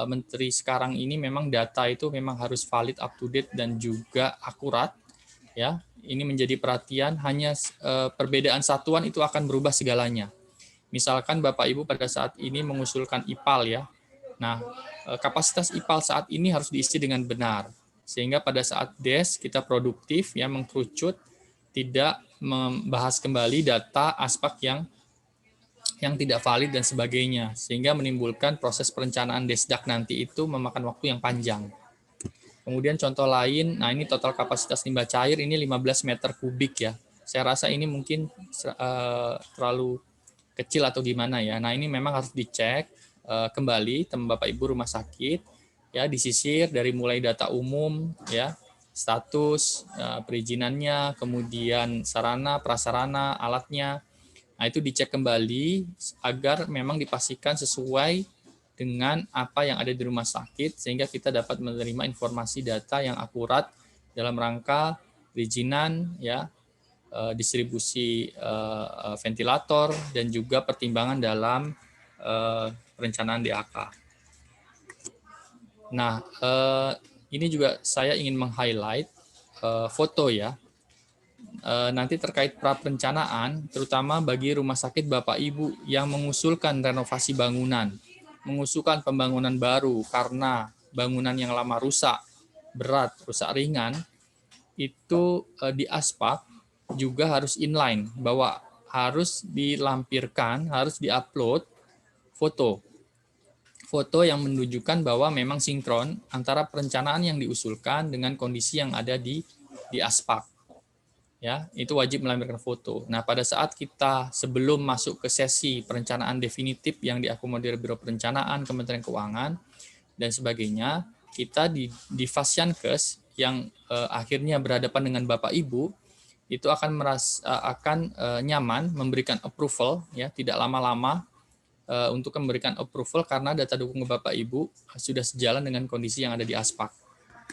Menteri sekarang ini memang data itu memang harus valid, up to date dan juga akurat ya. Ini menjadi perhatian, hanya perbedaan satuan itu akan berubah segalanya. Misalkan Bapak Ibu pada saat ini mengusulkan IPAL ya. Nah, kapasitas IPAL saat ini harus diisi dengan benar sehingga pada saat DES kita produktif ya, mengkerucut, tidak membahas kembali data ASPAK yang tidak valid dan sebagainya, sehingga menimbulkan proses perencanaan Desdak nanti itu memakan waktu yang panjang. Kemudian contoh lain, nah ini total kapasitas limbah cair ini 15 meter kubik ya. Saya rasa ini mungkin terlalu kecil atau gimana ya. Nah, ini memang harus dicek kembali teman Bapak Ibu rumah sakit ya, disisir dari mulai data umum ya, status, perizinannya, kemudian sarana, prasarana, alatnya. Nah, itu dicek kembali agar memang dipastikan sesuai dengan apa yang ada di rumah sakit sehingga kita dapat menerima informasi data yang akurat dalam rangka perizinan ya, distribusi ventilator dan juga pertimbangan dalam perencanaan DAK. Nah, ini juga saya ingin meng-highlight foto ya. Nanti terkait praperencanaan, terutama bagi rumah sakit Bapak Ibu yang mengusulkan renovasi bangunan, mengusulkan pembangunan baru karena bangunan yang lama rusak berat, rusak ringan, itu di ASPAK juga harus inline, bahwa harus dilampirkan, harus diupload foto yang menunjukkan bahwa memang sinkron antara perencanaan yang diusulkan dengan kondisi yang ada di ASPAK. Ya, itu wajib melampirkan foto. Nah, pada saat kita sebelum masuk ke sesi perencanaan definitif yang diakomodir Biro Perencanaan, Kementerian Keuangan dan sebagainya, kita di Fasyankes yang akhirnya berhadapan dengan Bapak Ibu itu akan nyaman memberikan approval ya, tidak lama-lama untuk memberikan approval karena data dukung Bapak Ibu sudah sejalan dengan kondisi yang ada di ASPAK.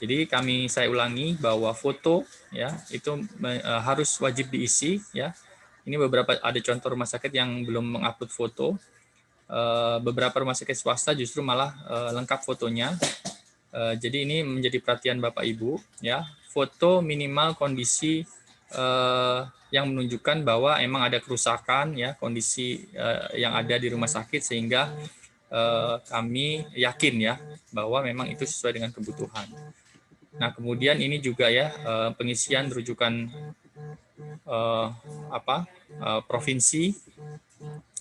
Jadi saya ulangi bahwa foto ya itu harus wajib diisi ya. Ini beberapa ada contoh rumah sakit yang belum mengupload foto. Beberapa rumah sakit swasta justru malah lengkap fotonya. Jadi ini menjadi perhatian Bapak Ibu ya. Foto minimal kondisi yang menunjukkan bahwa emang ada kerusakan ya kondisi yang ada di rumah sakit, sehingga kami yakin ya bahwa memang itu sesuai dengan kebutuhan. Nah, kemudian ini juga ya pengisian rujukan provinsi.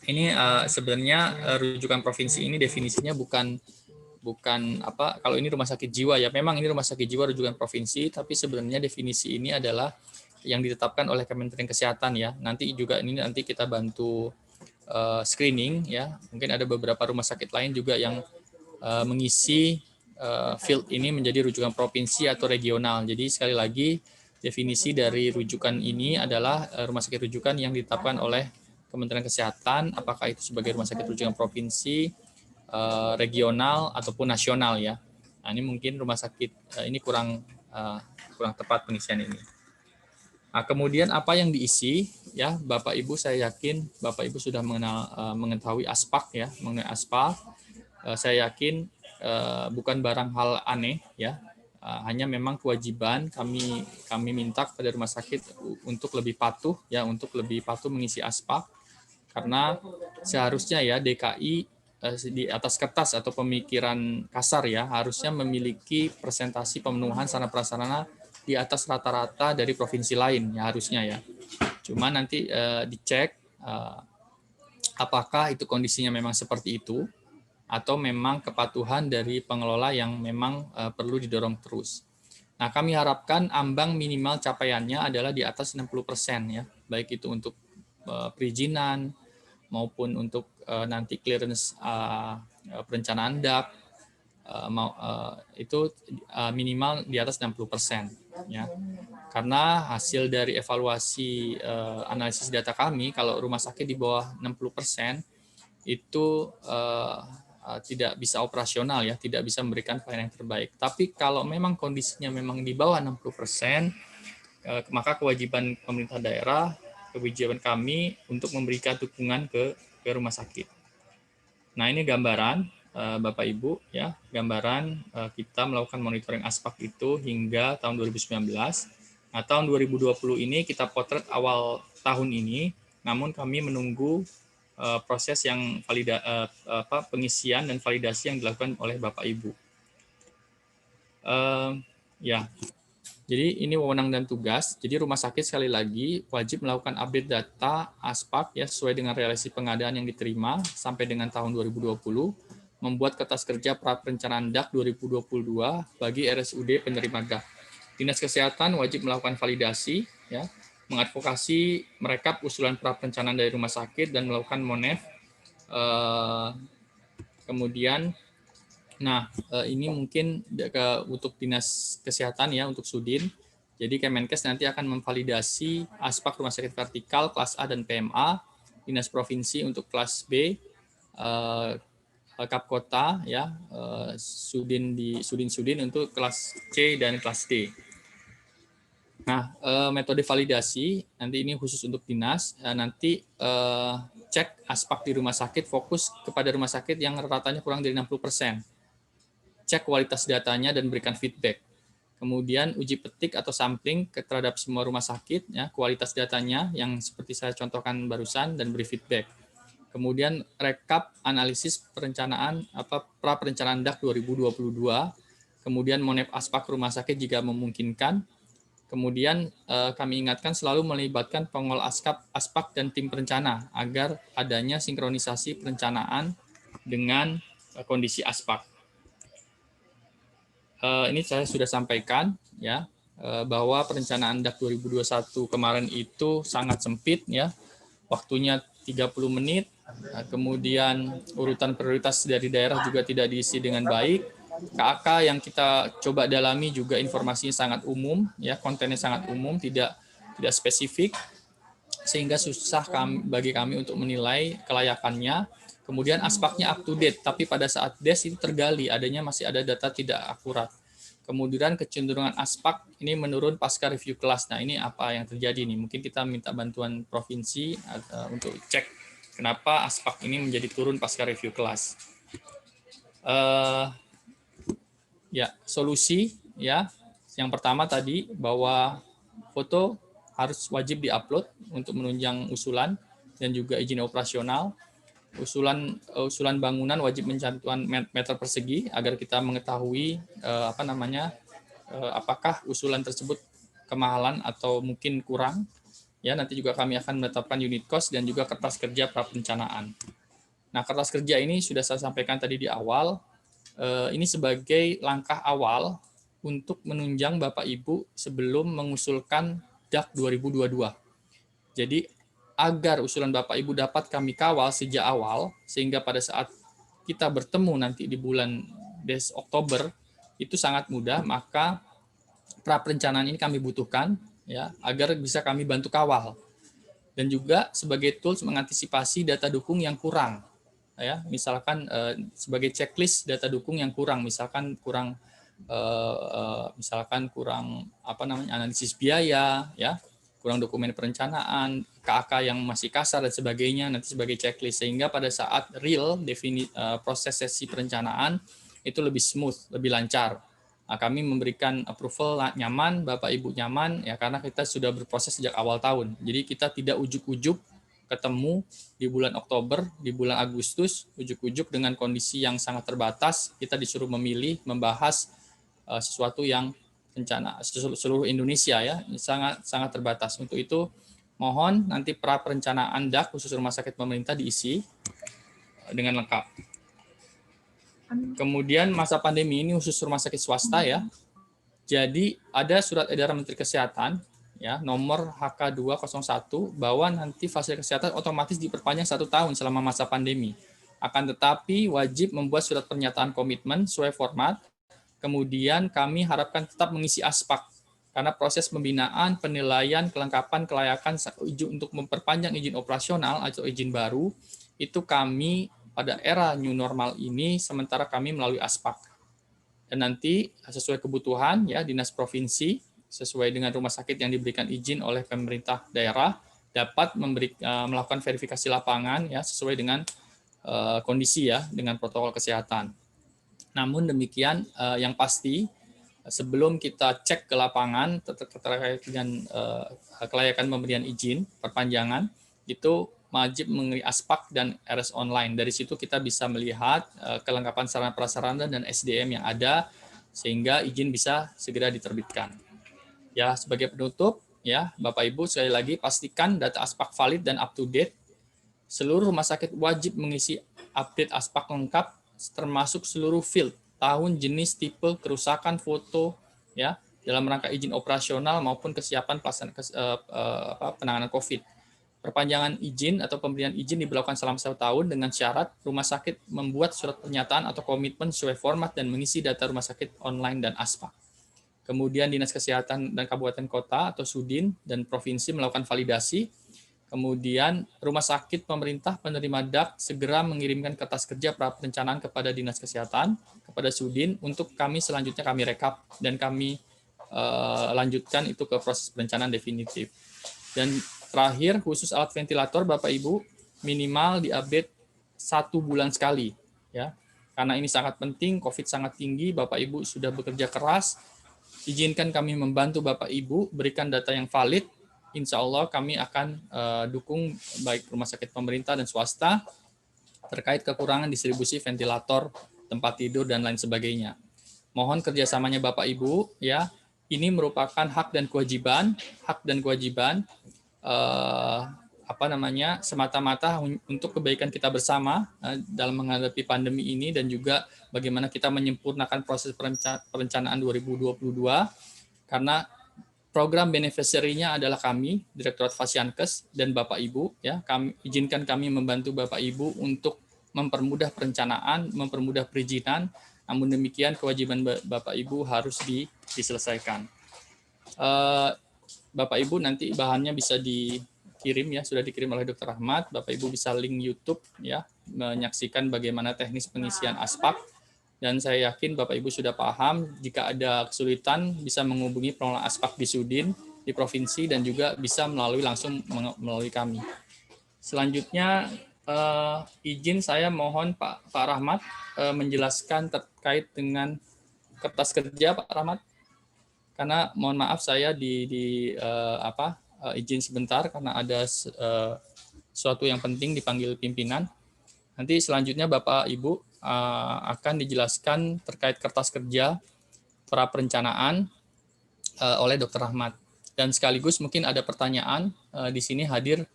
Ini sebenarnya rujukan provinsi ini definisinya bukan kalau ini rumah sakit jiwa ya, memang ini rumah sakit jiwa rujukan provinsi, tapi sebenarnya definisi ini adalah yang ditetapkan oleh Kementerian Kesehatan ya. Nanti kita bantu screening ya. Mungkin ada beberapa rumah sakit lain juga yang mengisi field ini menjadi rujukan provinsi atau regional. Jadi sekali lagi definisi dari rujukan ini adalah rumah sakit rujukan yang ditetapkan oleh Kementerian Kesehatan, apakah itu sebagai rumah sakit rujukan provinsi, regional ataupun nasional ya. Nah, ini mungkin rumah sakit ini kurang tepat pengisian ini. Nah, kemudian apa yang diisi ya, Bapak Ibu, saya yakin Bapak Ibu sudah mengetahui ASPAK ya, mengenai ASPAK. Saya yakin bukan barang hal aneh ya, hanya memang kewajiban kami minta kepada rumah sakit untuk lebih patuh mengisi ASPAK, karena seharusnya ya DKI di atas kertas atau pemikiran kasar ya harusnya memiliki presentasi pemenuhan sarana prasarana di atas rata-rata dari provinsi lain ya, harusnya ya. Cuma nanti dicek apakah itu kondisinya memang seperti itu atau memang kepatuhan dari pengelola yang memang perlu didorong terus. Nah, kami harapkan ambang minimal capaiannya adalah di atas 60% ya, baik itu untuk perizinan maupun untuk nanti clearance perencanaan DAP, itu minimal di atas 60% ya. Karena hasil dari evaluasi analisis data kami, kalau rumah sakit di bawah 60% itu tidak bisa operasional ya, tidak bisa memberikan pelayanan yang terbaik. Tapi kalau memang kondisinya memang di bawah 60%, maka kewajiban pemerintah daerah, kewajiban kami untuk memberikan dukungan ke rumah sakit. Nah, ini gambaran Bapak Ibu ya, gambaran kita melakukan monitoring ASPAK itu hingga tahun 2019. Nah, tahun 2020 ini kita potret awal tahun ini, namun kami menunggu proses yang pengisian dan validasi yang dilakukan oleh Bapak Ibu. Ya, jadi ini wewenang dan tugas. Jadi rumah sakit sekali lagi wajib melakukan update data ASPAK ya sesuai dengan realisasi pengadaan yang diterima sampai dengan tahun 2020, membuat kertas kerja pra perencanaan DAK 2022 bagi RSUD penerima DAK. Dinas Kesehatan wajib melakukan validasi ya, mengadvokasi merekap usulan pra perencanaan dari rumah sakit dan melakukan monef. Kemudian ini mungkin untuk Dinas Kesehatan ya, untuk Sudin. Jadi Kemenkes nanti akan memvalidasi ASPAK rumah sakit vertikal kelas A dan PMA, Dinas Provinsi untuk kelas B, Kap Kota ya, Sudin untuk kelas C dan kelas D. Nah, metode validasi nanti ini khusus untuk dinas, nanti cek ASPAK di rumah sakit fokus kepada rumah sakit yang ratanya kurang dari 60%. Cek kualitas datanya dan berikan feedback. Kemudian uji petik atau sampling terhadap semua rumah sakit, ya, kualitas datanya yang seperti saya contohkan barusan dan beri feedback. Kemudian rekap analisis perencanaan pra perencanaan DAK 2022. Kemudian monep ASPAK rumah sakit jika memungkinkan. Kemudian kami ingatkan selalu melibatkan pengelola ASPAK dan tim perencana agar adanya sinkronisasi perencanaan dengan kondisi ASPAK. Ini saya sudah sampaikan ya, bahwa perencanaan DAK 2021 kemarin itu sangat sempit ya, waktunya 30 menit, kemudian urutan prioritas dari daerah juga tidak diisi dengan baik. KAK yang kita coba dalami juga informasinya sangat umum ya, kontennya sangat umum, tidak spesifik, sehingga susah bagi kami untuk menilai kelayakannya. Kemudian ASPAK-nya up to date, tapi pada saat DES itu tergali masih ada data tidak akurat. Kemudian kecenderungan ASPAK ini menurun pasca review kelas. Nah, ini apa yang terjadi nih? Mungkin kita minta bantuan provinsi untuk cek kenapa ASPAK ini menjadi turun pasca review kelas. Ya, solusi ya. Yang pertama tadi bahwa foto harus wajib diupload untuk menunjang usulan dan juga izin operasional. Usulan bangunan wajib mencantumkan meter persegi agar kita mengetahui apakah usulan tersebut kemahalan atau mungkin kurang. Ya, nanti juga kami akan menetapkan unit cost dan juga kertas kerja praperencanaan. Nah, kertas kerja ini sudah saya sampaikan tadi di awal. Ini sebagai langkah awal untuk menunjang Bapak Ibu sebelum mengusulkan DAK 2022. Jadi agar usulan Bapak Ibu dapat kami kawal sejak awal, sehingga pada saat kita bertemu nanti di bulan Oktober, itu sangat mudah, maka pra-perencanaan ini kami butuhkan, ya, agar bisa kami bantu kawal. Dan juga sebagai tools mengantisipasi data dukung yang kurang. Ya, misalkan sebagai checklist data dukung yang kurang, misalkan kurang analisis biaya, ya, kurang dokumen perencanaan, KAK yang masih kasar dan sebagainya, nanti sebagai checklist, sehingga pada saat real proses sesi perencanaan itu lebih smooth, lebih lancar. Nah, kami memberikan approval nyaman, Bapak Ibu nyaman, ya, karena kita sudah berproses sejak awal tahun. Jadi kita tidak ujuk-ujuk ketemu di bulan Oktober, di bulan Agustus, ujuk-ujuk dengan kondisi yang sangat terbatas, kita disuruh memilih, membahas sesuatu yang rencana seluruh Indonesia, ya, sangat terbatas. Untuk itu mohon nanti pra perencanaan DAK khusus rumah sakit pemerintah diisi dengan lengkap. Kemudian masa pandemi ini khusus rumah sakit swasta, ya. Jadi ada surat edaran Menteri Kesehatan, ya, nomor HK201, bahwa nanti fasilitas kesehatan otomatis diperpanjang 1 tahun selama masa pandemi. Akan tetapi wajib membuat surat pernyataan komitmen sesuai format. Kemudian kami harapkan tetap mengisi ASPAK, karena proses pembinaan, penilaian, kelengkapan, kelayakan untuk memperpanjang izin operasional atau izin baru, itu kami pada era new normal ini, sementara kami melalui ASPAK. Dan nanti sesuai kebutuhan, ya, dinas provinsi, sesuai dengan rumah sakit yang diberikan izin oleh pemerintah daerah, dapat melakukan verifikasi lapangan, ya, sesuai dengan kondisi, ya, dengan protokol kesehatan. Namun demikian, yang pasti sebelum kita cek ke lapangan terkait dengan kelayakan pemberian izin perpanjangan, itu wajib mengisi ASPAK dan RS online. Dari situ kita bisa melihat kelengkapan sarana prasarana dan SDM yang ada, sehingga izin bisa segera diterbitkan. Ya, sebagai penutup, ya, Bapak Ibu, sekali lagi pastikan data ASPAK valid dan up to date. Seluruh rumah sakit wajib mengisi update ASPAK lengkap, termasuk seluruh field, tahun, jenis, tipe, kerusakan, foto, ya, dalam rangka izin operasional maupun kesiapan penanganan COVID. Perpanjangan izin atau pemberian izin diberlakukan selama 1 tahun dengan syarat rumah sakit membuat surat pernyataan atau komitmen sesuai format dan mengisi data rumah sakit online dan ASPAK. Kemudian Dinas Kesehatan dan Kabupaten Kota atau Sudin dan Provinsi melakukan validasi. Kemudian rumah sakit pemerintah penerima DAK segera mengirimkan kertas kerja praperencanaan kepada Dinas Kesehatan, kepada Sudin, untuk kami selanjutnya kami rekap dan kami lanjutkan itu ke proses perencanaan definitif. Dan terakhir, khusus alat ventilator, Bapak Ibu, minimal diupdate 1 bulan sekali, ya. Karena ini sangat penting, COVID sangat tinggi, Bapak Ibu sudah bekerja keras, izinkan kami membantu Bapak Ibu, berikan data yang valid. Insya Allah kami akan dukung baik rumah sakit pemerintah dan swasta terkait kekurangan distribusi ventilator, tempat tidur, dan lain sebagainya. Mohon kerjasamanya Bapak Ibu, ya. Ini merupakan hak dan kewajiban semata-mata untuk kebaikan kita bersama dalam menghadapi pandemi ini, dan juga bagaimana kita menyempurnakan proses perencanaan 2022, karena program beneficiary-nya adalah kami, Direktorat Fasiankes dan Bapak Ibu, ya. Izinkan kami membantu Bapak Ibu untuk mempermudah perencanaan, mempermudah perizinan. Namun demikian kewajiban Bapak Ibu harus diselesaikan. Bapak Ibu nanti bahannya bisa dikirim, ya, sudah dikirim oleh Dr. Ahmad. Bapak Ibu bisa link YouTube, ya, menyaksikan bagaimana teknis pengisian ASPAK. Dan saya yakin Bapak Ibu sudah paham, jika ada kesulitan bisa menghubungi pengelola ASPAK di Sudin, di provinsi, dan juga bisa langsung melalui kami. Selanjutnya izin saya mohon Pak Rahmat menjelaskan terkait dengan kertas kerja, Pak Rahmat. Karena mohon maaf saya izin sebentar karena ada sesuatu yang penting dipanggil pimpinan. Nanti selanjutnya Bapak Ibu akan dijelaskan terkait kertas kerja pra perencanaan oleh Dr. Rahmat. Dan sekaligus mungkin ada pertanyaan, di sini hadir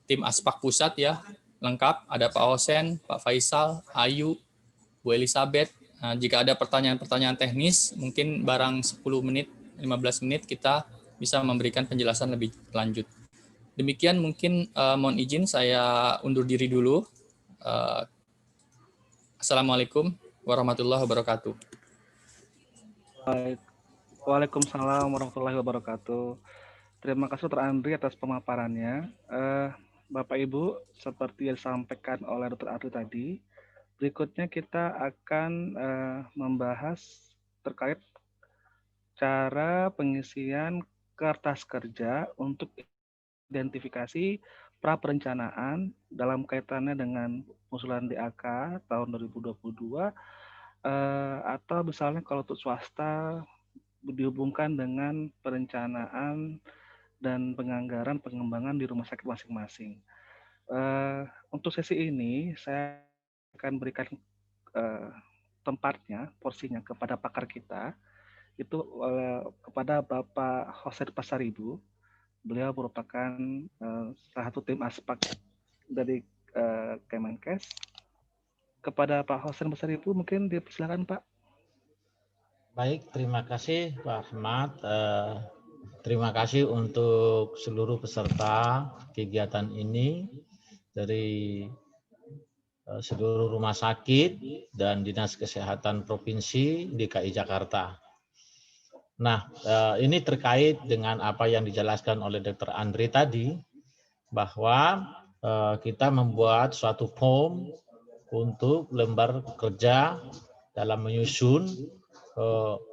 tim Aspak Pusat ya, lengkap, ada Pak Hosen, Pak Faisal, Ayu, Bu Elizabeth. Jika ada pertanyaan-pertanyaan teknis, mungkin barang 10 menit, 15 menit kita bisa memberikan penjelasan lebih lanjut. Demikian mungkin mohon izin saya undur diri dulu. Assalamualaikum warahmatullahi wabarakatuh. Baik. Waalaikumsalam warahmatullahi wabarakatuh. Terima kasih Dr. Andri atas pemaparannya. Bapak Ibu, seperti yang disampaikan oleh Dr. Andri tadi, berikutnya kita akan membahas terkait cara pengisian kertas kerja untuk identifikasi pra perencanaan dalam kaitannya dengan usulan DAK tahun 2022 atau misalnya kalau untuk swasta dihubungkan dengan perencanaan dan penganggaran pengembangan di rumah sakit masing-masing. Untuk sesi ini saya akan berikan tempatnya, porsinya kepada pakar kita, itu kepada Bapak Hosen Pasaribu. Beliau merupakan salah satu tim Aspak dari Kemenkes. Kepada Pak Hosen Pasaribu mungkin dipersilakan Pak. Baik, terima kasih Pak Ahmad. Terima kasih untuk seluruh peserta kegiatan ini dari seluruh rumah sakit dan Dinas Kesehatan Provinsi DKI Jakarta. Nah, ini terkait dengan apa yang dijelaskan oleh Dr. Andri tadi, bahwa kita membuat suatu form untuk lembar kerja dalam menyusun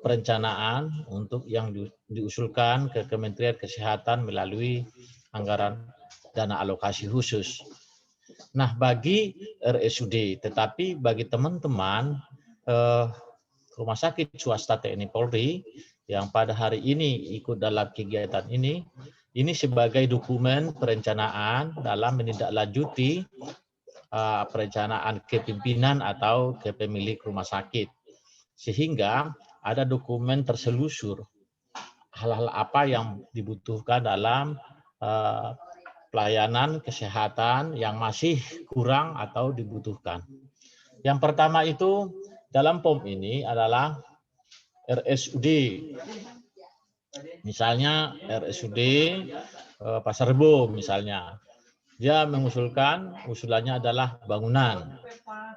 perencanaan untuk yang diusulkan ke Kementerian Kesehatan melalui anggaran dana alokasi khusus. Nah, bagi RSUD, tetapi bagi teman-teman rumah sakit swasta TNI Polri yang pada hari ini ikut dalam kegiatan ini sebagai dokumen perencanaan dalam menindaklanjuti perencanaan kepimpinan atau kepemilik rumah sakit. Sehingga ada dokumen terselusur hal-hal apa yang dibutuhkan dalam pelayanan kesehatan yang masih kurang atau dibutuhkan. Yang pertama itu dalam POM ini adalah RSUD. Misalnya RSUD Pasar Rebo misalnya. Dia mengusulkan, usulannya adalah bangunan.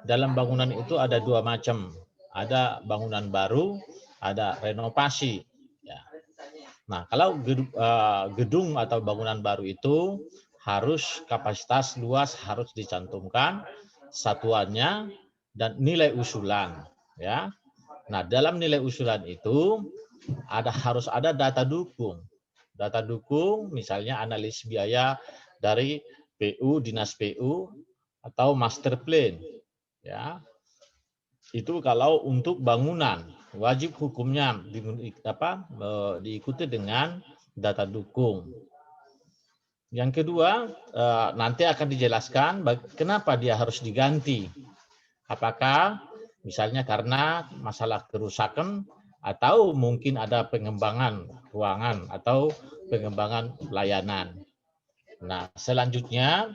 Dalam bangunan itu ada dua macam. Ada bangunan baru, ada renovasi. Ya. Nah, kalau gedung atau bangunan baru itu harus kapasitas luas harus dicantumkan satuannya dan nilai usulan. Ya. Nah, dalam nilai usulan itu harus ada data dukung. Data dukung misalnya analisis biaya dari PU, Dinas PU atau master plan. Ya. Itu kalau untuk bangunan, wajib hukumnya diikuti dengan data dukung. Yang kedua, nanti akan dijelaskan kenapa dia harus diganti. Apakah misalnya karena masalah kerusakan atau mungkin ada pengembangan ruangan atau pengembangan layanan. Nah, selanjutnya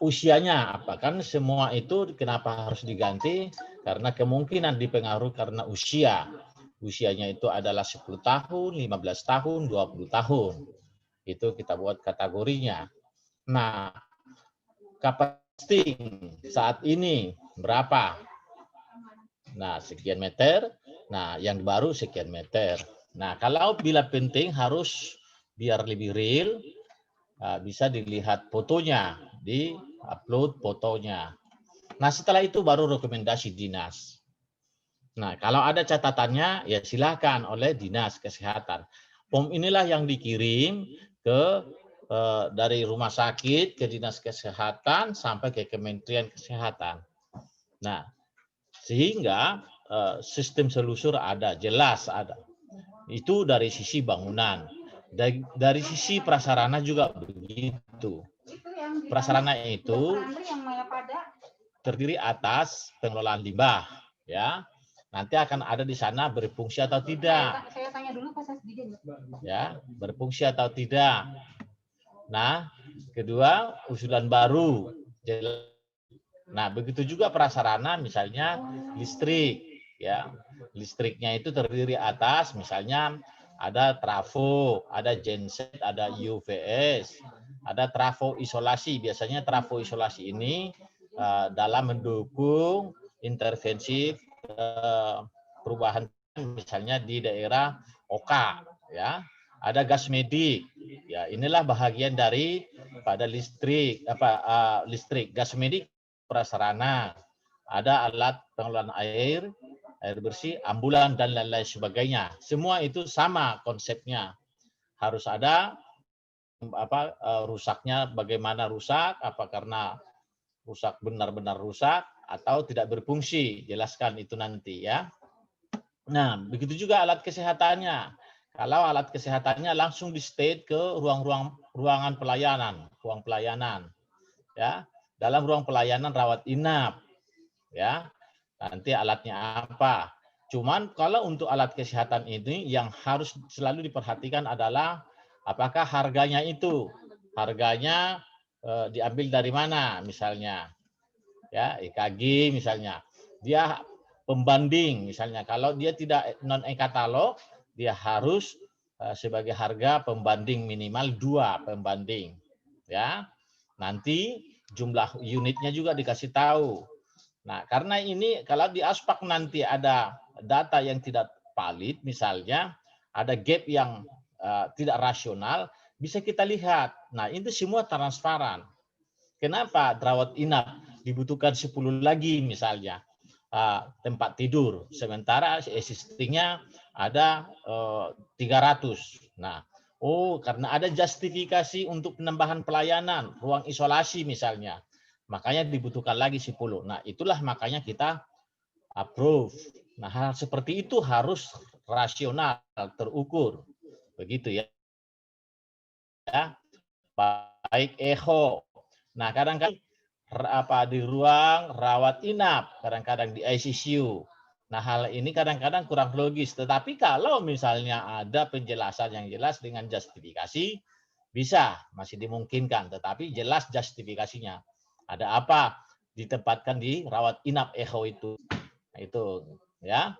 usianya apa? Kan semua itu kenapa harus diganti? Karena kemungkinan dipengaruhi karena usia. Usianya itu adalah 10 tahun, 15 tahun, 20 tahun. Itu kita buat kategorinya. Nah, kapasitas saat ini berapa? Nah, sekian meter. Nah, yang baru sekian meter. Nah, kalau bila penting harus biar lebih real, bisa dilihat fotonya, di-upload fotonya. Nah, setelah itu baru rekomendasi dinas. Nah, kalau ada catatannya, ya silakan oleh Dinas Kesehatan. Form inilah yang dikirim dari rumah sakit ke Dinas Kesehatan sampai ke Kementerian Kesehatan. Nah, sehingga sistem selusur ada, jelas ada. Itu dari sisi bangunan. Dari sisi prasarana juga begitu. Prasarana itu terdiri atas pengelolaan limbah, ya. Nanti akan ada di sana berfungsi atau tidak. Saya tanya dulu Pak Sasdien. Ya, berfungsi atau tidak. Nah, kedua usulan baru. Nah, begitu juga prasarana, misalnya listrik, ya. Listriknya itu terdiri atas, misalnya ada trafo, ada genset, ada UVS, ada trafo isolasi. Biasanya trafo isolasi ini dalam mendukung intervensi perubahan, misalnya di daerah Oka, ya. Ada gas medik, ya. Inilah bahagian dari pada listrik, listrik, gas medik, prasarana. Ada alat pengelolaan air bersih, ambulan dan lain-lain sebagainya. Semua itu sama konsepnya. Harus ada rusaknya, bagaimana rusak, apa karena rusak benar-benar rusak atau tidak berfungsi. Jelaskan itu nanti, ya. Nah, begitu juga alat kesehatannya. Kalau alat kesehatannya langsung di state ke ruangan pelayanan, ruang pelayanan, ya. Dalam ruang pelayanan rawat inap, ya. Nanti alatnya apa? Cuman kalau untuk alat kesehatan ini yang harus selalu diperhatikan adalah apakah harganya itu, harganya diambil dari mana, misalnya, ya, EKG misalnya, dia pembanding, misalnya kalau dia tidak non e-katalog, dia harus sebagai harga pembanding minimal 2 pembanding, ya. Nanti jumlah unitnya juga dikasih tahu. Nah, karena ini kalau di Aspak nanti ada data yang tidak valid, misalnya ada gap yang tidak rasional, bisa kita lihat. Nah, itu semua transparan. Kenapa rawat inap dibutuhkan 10 lagi misalnya tempat tidur, sementara existingnya ada 300. Nah, karena ada justifikasi untuk penambahan pelayanan, ruang isolasi misalnya. Makanya dibutuhkan lagi 10. Nah, itulah makanya kita approve. Nah, hal seperti itu harus rasional, terukur. Begitu, ya. Baik echo. Nah, kadang-kadang di ruang rawat inap, kadang-kadang di ICU. Nah, hal ini kadang-kadang kurang logis. Tetapi kalau misalnya ada penjelasan yang jelas dengan justifikasi, bisa, masih dimungkinkan. Tetapi jelas justifikasinya. Ada apa ditempatkan di rawat inap echo itu. Nah, itu, ya.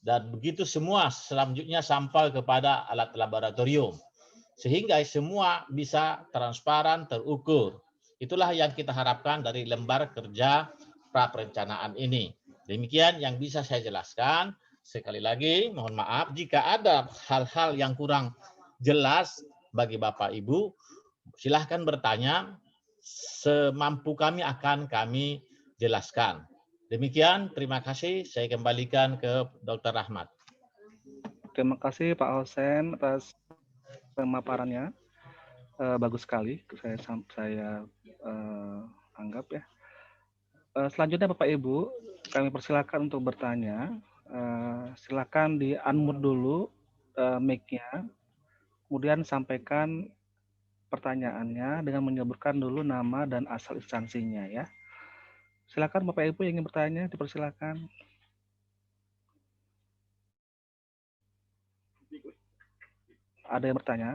Dan begitu semua selanjutnya sampai kepada alat laboratorium. Sehingga semua bisa transparan, terukur. Itulah yang kita harapkan dari lembar kerja pra-perencanaan ini. Demikian yang bisa saya jelaskan. Sekali lagi, mohon maaf jika ada hal-hal yang kurang jelas bagi Bapak Ibu, silahkan bertanya. Semampu kami akan kami jelaskan. Demikian, terima kasih. Saya kembalikan ke Dr. Rahmat. Terima kasih Pak Hosen atas pemaparannya. Bagus sekali, saya anggap, ya. Selanjutnya Bapak Ibu, kami persilakan untuk bertanya. Silakan di unmute dulu mic-nya, kemudian sampaikan pertanyaannya dengan menyebutkan dulu nama dan asal instansinya, ya. Silakan Bapak Ibu yang ingin bertanya, dipersilakan. Ada yang bertanya?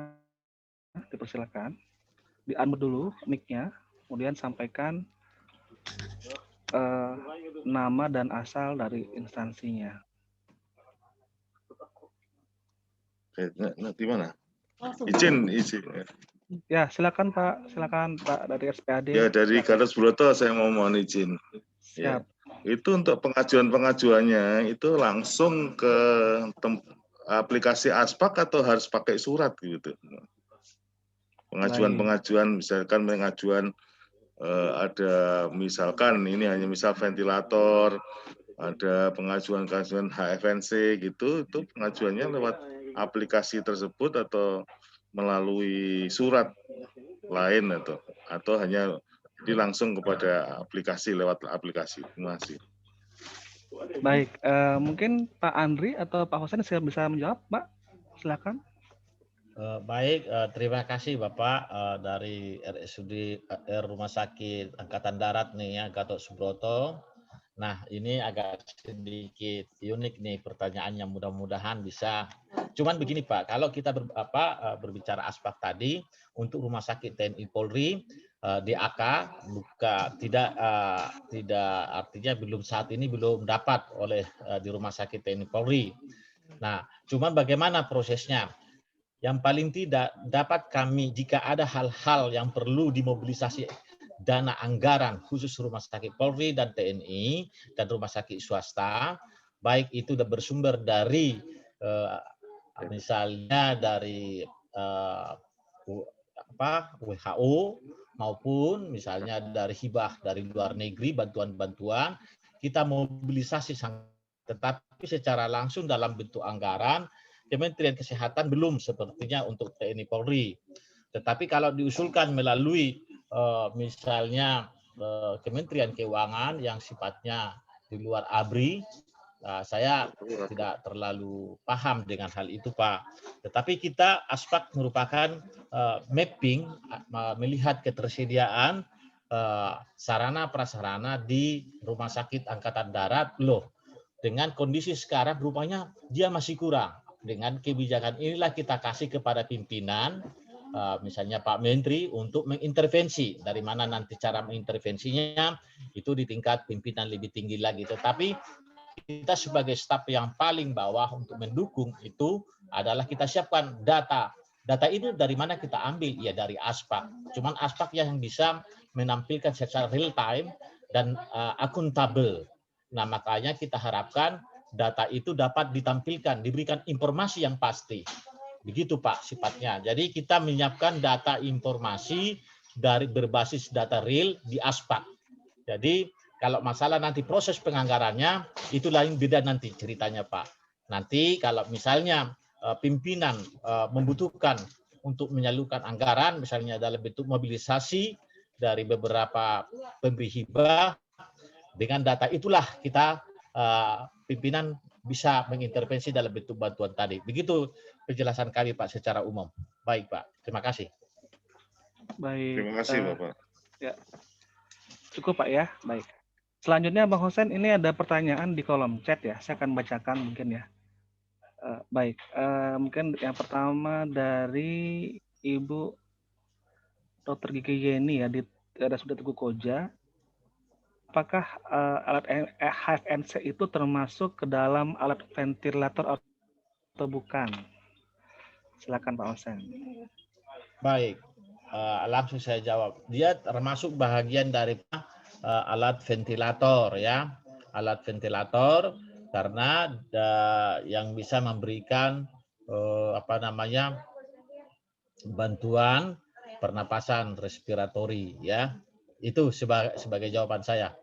Dipersilakan. Di unmute dulu mic-nya, kemudian sampaikan nama dan asal dari instansinya. Nanti mana? Izin. Ya, silakan Pak. Silakan Pak dari RSPAD. Ya, dari Gatot Subroto saya mohon izin. Siap. Ya. Itu untuk pengajuannya itu langsung ke aplikasi Aspak atau harus pakai surat gitu? Pengajuan misalkan pengajuan ada misalkan ini hanya misal ventilator, ada pengajuan HFNC gitu, itu pengajuannya lewat aplikasi tersebut atau melalui surat lain atau hanya langsung kepada aplikasi lewat aplikasi. Terima kasih. Baik, mungkin Pak Andri atau Pak Hosen saya bisa menjawab, Pak. Silakan. Baik, terima kasih Bapak dari RSUD Rumah Sakit Angkatan Darat nih ya, Gatot Subroto. Nah, ini agak sedikit unik nih pertanyaannya, mudah-mudahan bisa. Cuman begini Pak, kalau kita berbicara aspek tadi untuk Rumah Sakit TNI Polri, DAK buka tidak artinya belum saat ini belum dapat oleh di Rumah Sakit TNI Polri. Nah, cuman bagaimana prosesnya? Yang paling tidak dapat kami jika ada hal-hal yang perlu dimobilisasi dana anggaran khusus Rumah Sakit Polri dan TNI dan rumah sakit swasta, baik itu bersumber dari misalnya dari WHO maupun misalnya dari hibah dari luar negeri, bantuan-bantuan, kita mobilisasi, tetapi secara langsung dalam bentuk anggaran Kementerian Kesehatan belum sepertinya untuk TNI Polri. Tetapi kalau diusulkan melalui misalnya Kementerian Keuangan yang sifatnya di luar ABRI, saya tidak terlalu paham dengan hal itu, Pak. Tetapi kita aspek merupakan mapping, melihat ketersediaan sarana prasarana di Rumah Sakit Angkatan Darat loh. Dengan kondisi sekarang rupanya dia masih kurang. Dengan kebijakan inilah kita kasih kepada pimpinan, misalnya Pak Menteri, untuk mengintervensi. Dari mana nanti cara mengintervensinya, itu di tingkat pimpinan lebih tinggi lagi. Tetapi kita sebagai staf yang paling bawah untuk mendukung itu adalah kita siapkan data. Data itu dari mana kita ambil? Ya dari ASPAK. Cuman ASPAK yang bisa menampilkan secara real time dan akuntabel. Nah, makanya kita harapkan data itu dapat ditampilkan, diberikan informasi yang pasti. Begitu Pak sifatnya. Jadi kita menyiapkan data informasi dari berbasis data real di ASPAK. Jadi kalau masalah nanti proses penganggarannya, itu lain beda nanti ceritanya Pak. Nanti kalau misalnya pimpinan membutuhkan untuk menyalurkan anggaran, misalnya dalam bentuk mobilisasi dari beberapa pemberi hibah, dengan data itulah kita pimpinan bisa mengintervensi dalam bentuk bantuan tadi. Begitu penjelasan kami Pak secara umum. Baik Pak, terima kasih. Baik. Terima kasih Bapak. Ya. Cukup Pak ya, baik. Selanjutnya Bang Hosen, ini ada pertanyaan di kolom chat ya, saya akan bacakan mungkin ya. Baik, mungkin yang pertama dari Ibu Dr. Gigi Yeni ya di RSUD Teguh Koja. Apakah alat HFNC itu termasuk ke dalam alat ventilator atau bukan? Silakan Pak Hosen. Baik, langsung saya jawab. Dia termasuk bahagian dari alat ventilator ya, alat ventilator karena yang bisa memberikan bantuan pernapasan respiratori ya. Itu sebagai jawaban saya.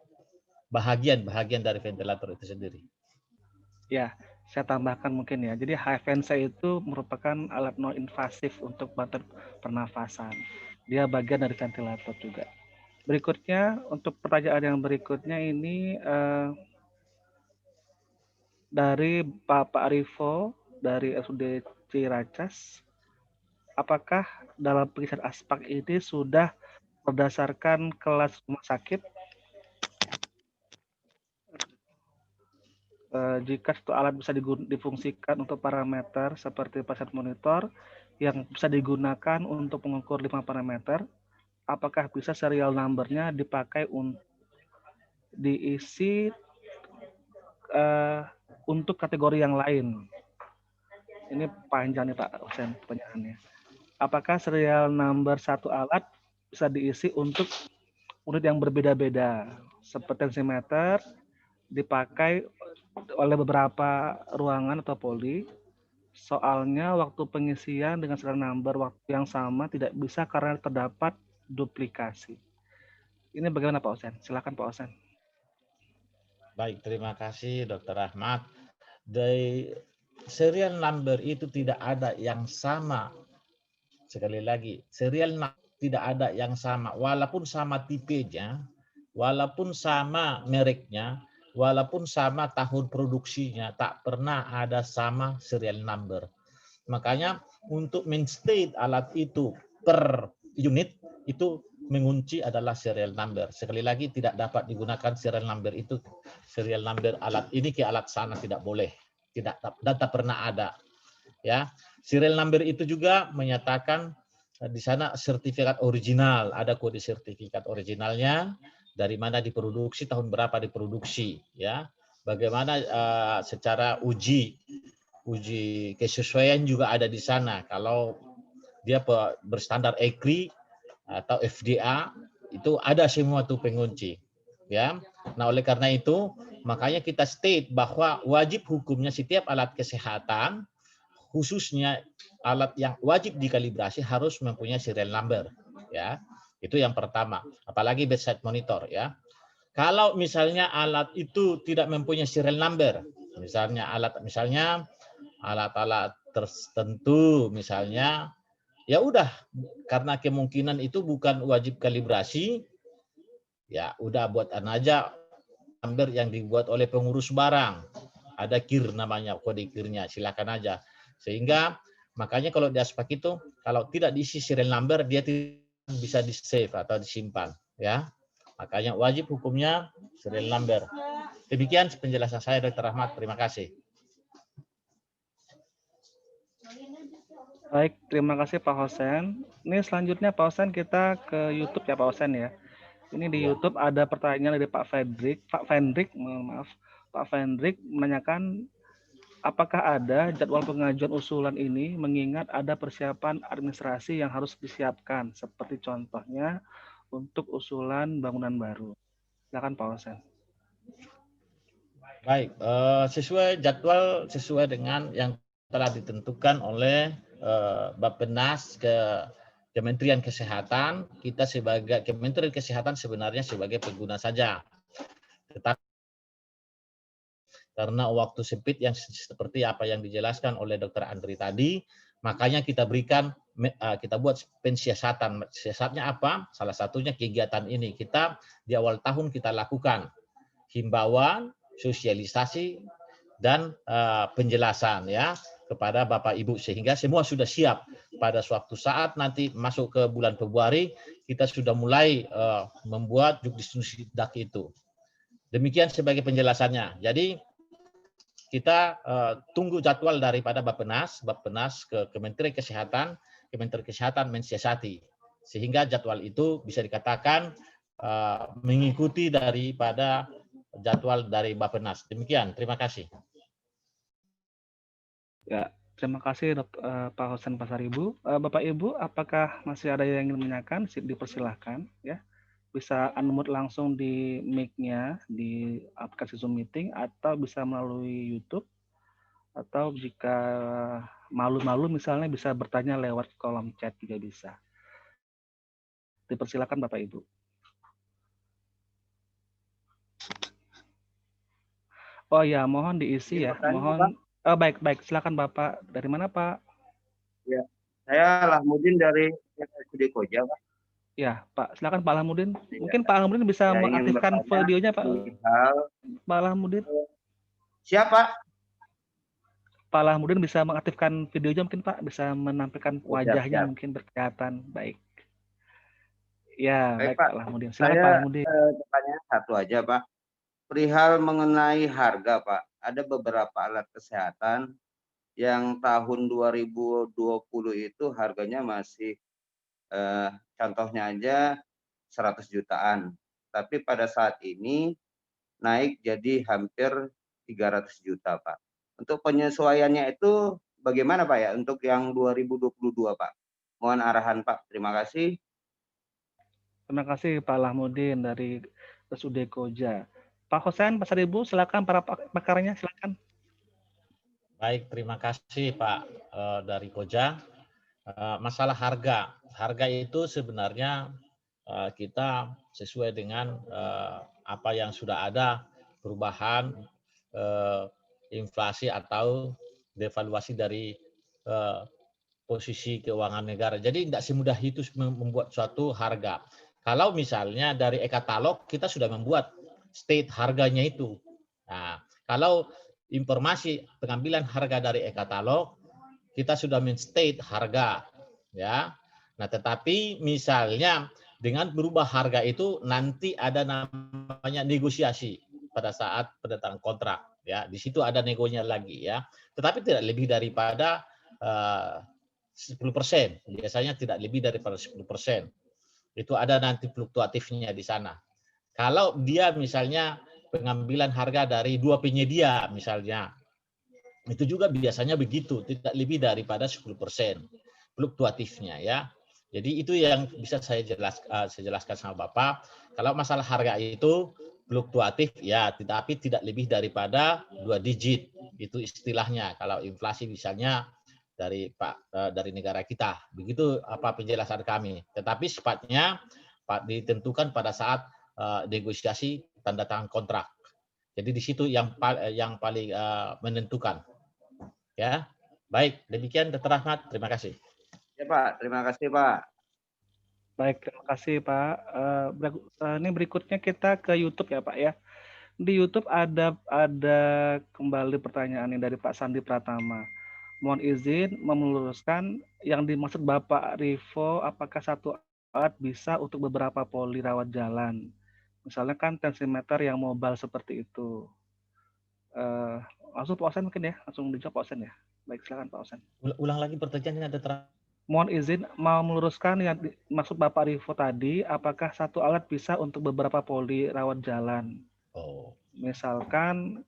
Bahagian dari ventilator itu sendiri. Ya, saya tambahkan mungkin ya. Jadi HFNC itu merupakan alat non invasif untuk bantuan pernafasan. Dia bagian dari ventilator juga. Berikutnya untuk pertanyaan yang berikutnya ini dari Bapak Rivo dari RSUD Ciracas. Apakah dalam pengisian ASPAK ini sudah berdasarkan kelas rumah sakit? Jika satu alat bisa difungsikan untuk parameter seperti pasien monitor yang bisa digunakan untuk mengukur 5 parameter, apakah bisa serial number-nya dipakai untuk diisi untuk kategori yang lain? Ini panjang nih Pak Husen pertanyaannya. Apakah serial number satu alat bisa diisi untuk unit yang berbeda-beda seperti tensimeter dipakai oleh beberapa ruangan atau poli? Soalnya waktu pengisian dengan serial number waktu yang sama tidak bisa karena terdapat duplikasi. Ini bagaimana Pak Osen? Silakan Pak Osen. Baik, terima kasih Dr. Ahmad. Dari serial number itu tidak ada yang sama. Sekali lagi, serial tidak ada yang sama. Walaupun sama tipenya, walaupun sama mereknya, walaupun sama tahun produksinya, tak pernah ada sama serial number. Makanya untuk men-state alat itu per unit itu mengunci adalah serial number. Sekali lagi tidak dapat digunakan serial number itu, serial number alat ini ke alat sana tidak boleh. Tidak, dan tak pernah ada. Ya, serial number itu juga menyatakan di sana sertifikat original, ada kode sertifikat originalnya, dari mana diproduksi, tahun berapa diproduksi, ya. Bagaimana secara uji kesesuaian juga ada di sana. Kalau dia berstandar ECRI atau FDA itu ada semua tuh pengunci, ya. Nah, oleh karena itu makanya kita state bahwa wajib hukumnya setiap alat kesehatan, khususnya alat yang wajib dikalibrasi harus mempunyai serial number, ya. Itu yang pertama, apalagi bedside monitor, ya. Kalau misalnya alat itu tidak mempunyai serial number, misalnya alat-alat tertentu misalnya, ya udah, karena kemungkinan itu bukan wajib kalibrasi, ya udah buat aja number yang dibuat oleh pengurus barang. Ada KIR namanya, kode KIR-nya, silakan aja. Sehingga makanya kalau di aspek itu, kalau tidak diisi serial number, dia tidak bisa di-save atau disimpan, ya. Makanya wajib hukumnya serial number. Demikian penjelasan saya, Dr. Rahmat. Terima kasih. Baik, terima kasih Pak Hosen. Ini selanjutnya Pak Hosen kita ke YouTube ya Pak Hosen ya. Ini di YouTube ada pertanyaan dari Pak Fendrik. Pak Fendrik menanyakan apakah ada jadwal pengajuan usulan ini mengingat ada persiapan administrasi yang harus disiapkan seperti contohnya untuk usulan bangunan baru. Silakan Pak Hosen. Baik, sesuai jadwal sesuai dengan yang telah ditentukan oleh Bappenas ke Kementerian Kesehatan, kita sebagai Kementerian Kesehatan sebenarnya sebagai pengguna saja. Tetapi karena waktu sempit yang seperti apa yang dijelaskan oleh Dr. Andri tadi, makanya kita buat pensiasatan. Siasatnya apa? Salah satunya kegiatan ini. Kita di awal tahun kita lakukan himbauan, sosialisasi, dan penjelasan ya kepada Bapak Ibu sehingga semua sudah siap pada suatu saat nanti masuk ke bulan Februari kita sudah mulai membuat judisdak itu. Demikian sebagai penjelasannya. Jadi kita tunggu jadwal daripada Bappenas ke Kementerian Kesehatan mensiasati sehingga jadwal itu bisa dikatakan mengikuti daripada jadwal dari Bappenas. Demikian, terima kasih. Ya, terima kasih Pak Hosen Pasaribu. Bapak Ibu, apakah masih ada yang ingin menanyakan? Dipersilahkan ya. Bisa unmute langsung di mic-nya di aplikasi Zoom Meeting atau bisa melalui YouTube atau jika malu-malu misalnya bisa bertanya lewat kolom chat juga bisa. Dipersilakan Bapak Ibu. Oh ya, mohon diisi ya. Mohon. Oh, baik. Silakan Bapak. Dari mana Pak? Ya, saya Lahmudin dari RSUD Koja, Pak. Ya, Pak. Silakan Pak Lahmudin. Mungkin Pak Lahmudin bisa mengaktifkan videonya, Pak. Pak Lahmudin. Siapa? Pak Lahmudin bisa mengaktifkan videonya mungkin Pak, bisa menampilkan wajahnya mungkin berkelihatan baik. Ya, baik Pak Lahmudin. Silakan Pak Lahmudin. Pertanyaan satu aja, Pak. Perihal mengenai harga, Pak. Ada beberapa alat kesehatan yang tahun 2020 itu harganya masih contohnya aja 100 jutaan. Tapi pada saat ini naik jadi hampir 300 juta, Pak. Untuk penyesuaiannya itu bagaimana, Pak ya? Untuk yang 2022, Pak. Mohon arahan, Pak. Terima kasih. Terima kasih Pak Lahmudin dari RSUD Koja. Pak Hosen Pasaribu, silakan para pakarnya, silakan. Baik, terima kasih Pak dari Koja. Masalah harga itu sebenarnya kita sesuai dengan apa yang sudah ada perubahan inflasi atau devaluasi dari posisi keuangan negara. Jadi tidak semudah itu membuat suatu harga. Kalau misalnya dari e-katalog kita sudah membuat state harganya itu. Nah, kalau informasi pengambilan harga dari e-katalog, kita sudah menstate harga, ya. Nah, tetapi misalnya dengan berubah harga itu nanti ada namanya negosiasi pada saat pendatangan kontrak, ya. Di situ ada negonya lagi, ya. Tetapi tidak lebih daripada 10%. Biasanya tidak lebih daripada 10%. Itu ada nanti fluktuatifnya di sana. Kalau dia misalnya pengambilan harga dari 2 penyedia misalnya, itu juga biasanya begitu, tidak lebih daripada 10% fluktuatifnya, ya. Jadi itu yang bisa saya jelaskan sama Bapak. Kalau masalah harga itu fluktuatif, ya, tetapi tidak lebih daripada 2 digit. Itu istilahnya kalau inflasi misalnya dari negara kita. Begitu apa penjelasan kami. Tetapi sifatnya ditentukan pada saat negosiasi tanda tangan kontrak. Jadi di situ yang paling menentukan. Ya, baik. Demikian Dr. Rahmat. Terima kasih. Ya Pak, terima kasih Pak. Baik, terima kasih Pak. Ini berikutnya kita ke YouTube ya Pak ya. Di YouTube ada kembali pertanyaan ini dari Pak Sandi Pratama. Mohon izin meluruskan yang dimaksud Bapak Rivo, apakah satu alat bisa untuk beberapa poli rawat jalan? Misalnya kan tensimeter yang mobile seperti itu. Langsung Pak Osen mungkin ya, langsung dijawab Pak Osen ya. Baik, silakan Pak Osen. Ulang lagi pertanyaannya, Dr. Mohon izin mau meluruskan yang dimaksud Bapak Rivo tadi, apakah satu alat bisa untuk beberapa poli rawat jalan? Oh. Misalkan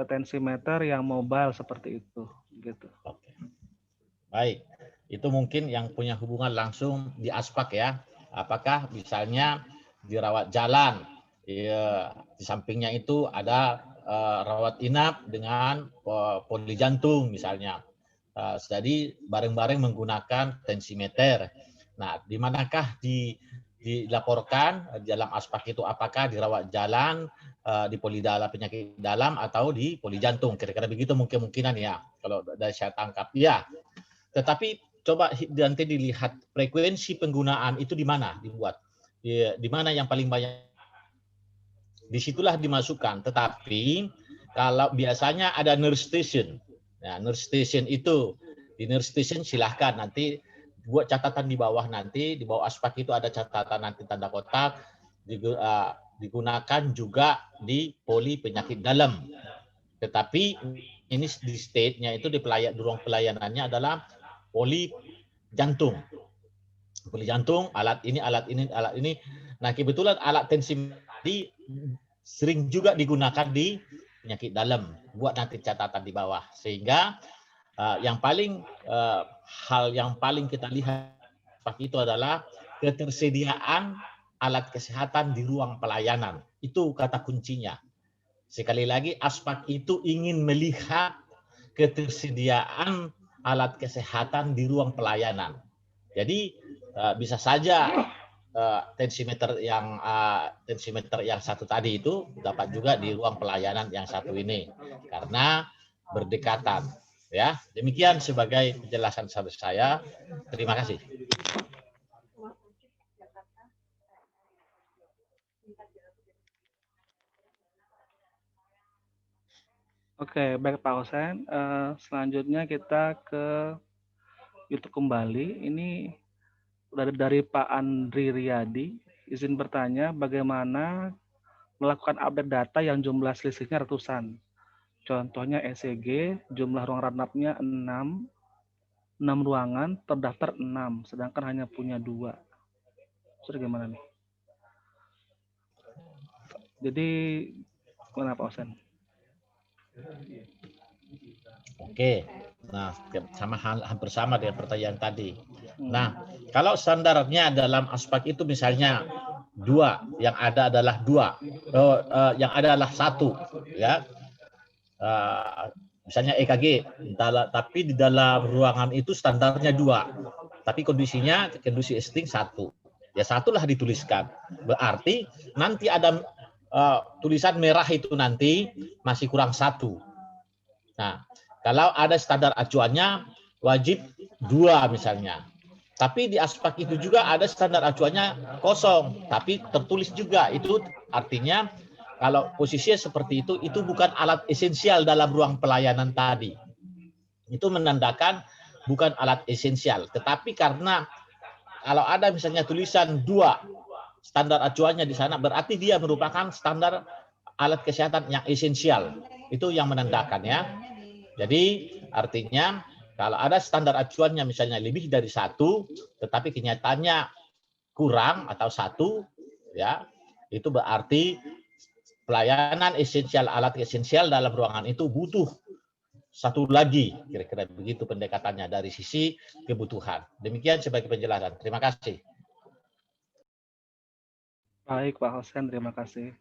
tensimeter yang mobile seperti itu, gitu. Oke. Baik, itu mungkin yang punya hubungan langsung di aspek ya. Apakah misalnya di rawat jalan, ya, di sampingnya itu ada rawat inap dengan poli jantung misalnya. Jadi bareng-bareng menggunakan tensimeter. Nah, di manakah dilaporkan dalam aspek itu, apakah di rawat jalan, di poli dalam penyakit dalam atau di poli jantung, kira-kira begitu mungkin-mungkinan ya kalau dari saya tangkap ya. Tetapi coba nanti dilihat frekuensi penggunaan itu di mana dibuat, di mana yang paling banyak, disitulah dimasukkan. Tetapi kalau biasanya ada nurse station, nah nurse station itu di nurse station silahkan nanti buat catatan di bawah, nanti di bawah aspek itu ada catatan nanti tanda kotak, digunakan juga di poli penyakit dalam. Tetapi ini di state-nya itu di ruang pelayanannya adalah poli jantung. Poli jantung, alat ini. Nah, kebetulan alat tensimeter sering juga digunakan di penyakit dalam. Buat nanti catatan di bawah. Sehingga hal yang paling kita lihat itu adalah ketersediaan alat kesehatan di ruang pelayanan. Itu kata kuncinya. Sekali lagi, aspek itu ingin melihat ketersediaan alat kesehatan di ruang pelayanan. Jadi bisa saja tensimeter yang satu tadi itu dapat juga di ruang pelayanan yang satu ini, karena berdekatan. Ya, demikian sebagai penjelasan saya. Terima kasih. Oke, baik Pak Osen. Selanjutnya kita ke YouTube kembali. Ini dari Pak Andri Riyadi. Izin bertanya, bagaimana melakukan update data yang jumlah selisihnya ratusan? Contohnya ECG, jumlah ruang ranapnya 6 ruangan, terdaftar 6, sedangkan hanya punya 2. Sudah gimana nih? Jadi, gimana Pak Osen? Oke, nah hampir sama dengan pertanyaan tadi. Nah, kalau standarnya dalam aspek itu misalnya 2, yang ada adalah 2, yang ada adalah 1, ya. Misalnya EKG, tapi di dalam ruangan itu standarnya 2, tapi kondisi existing 1. Ya 1 lah dituliskan. Berarti nanti ada tulisan merah itu nanti masih kurang 1. Nah, kalau ada standar acuannya wajib 2 misalnya. Tapi di aspek itu juga ada standar acuannya 0, tapi tertulis juga. Itu artinya kalau posisinya seperti itu bukan alat esensial dalam ruang pelayanan tadi. Itu menandakan bukan alat esensial. Tetapi karena kalau ada misalnya tulisan 2 standar acuannya di sana, berarti dia merupakan standar alat kesehatan yang esensial. Itu yang menandakan ya. Jadi artinya kalau ada standar acuannya misalnya lebih dari 1, tetapi kenyataannya kurang atau 1, ya, itu berarti pelayanan esensial, alat esensial dalam ruangan itu butuh 1 lagi, kira-kira begitu pendekatannya dari sisi kebutuhan. Demikian sebagai penjelasan. Terima kasih. Baik Pak Hosen, terima kasih.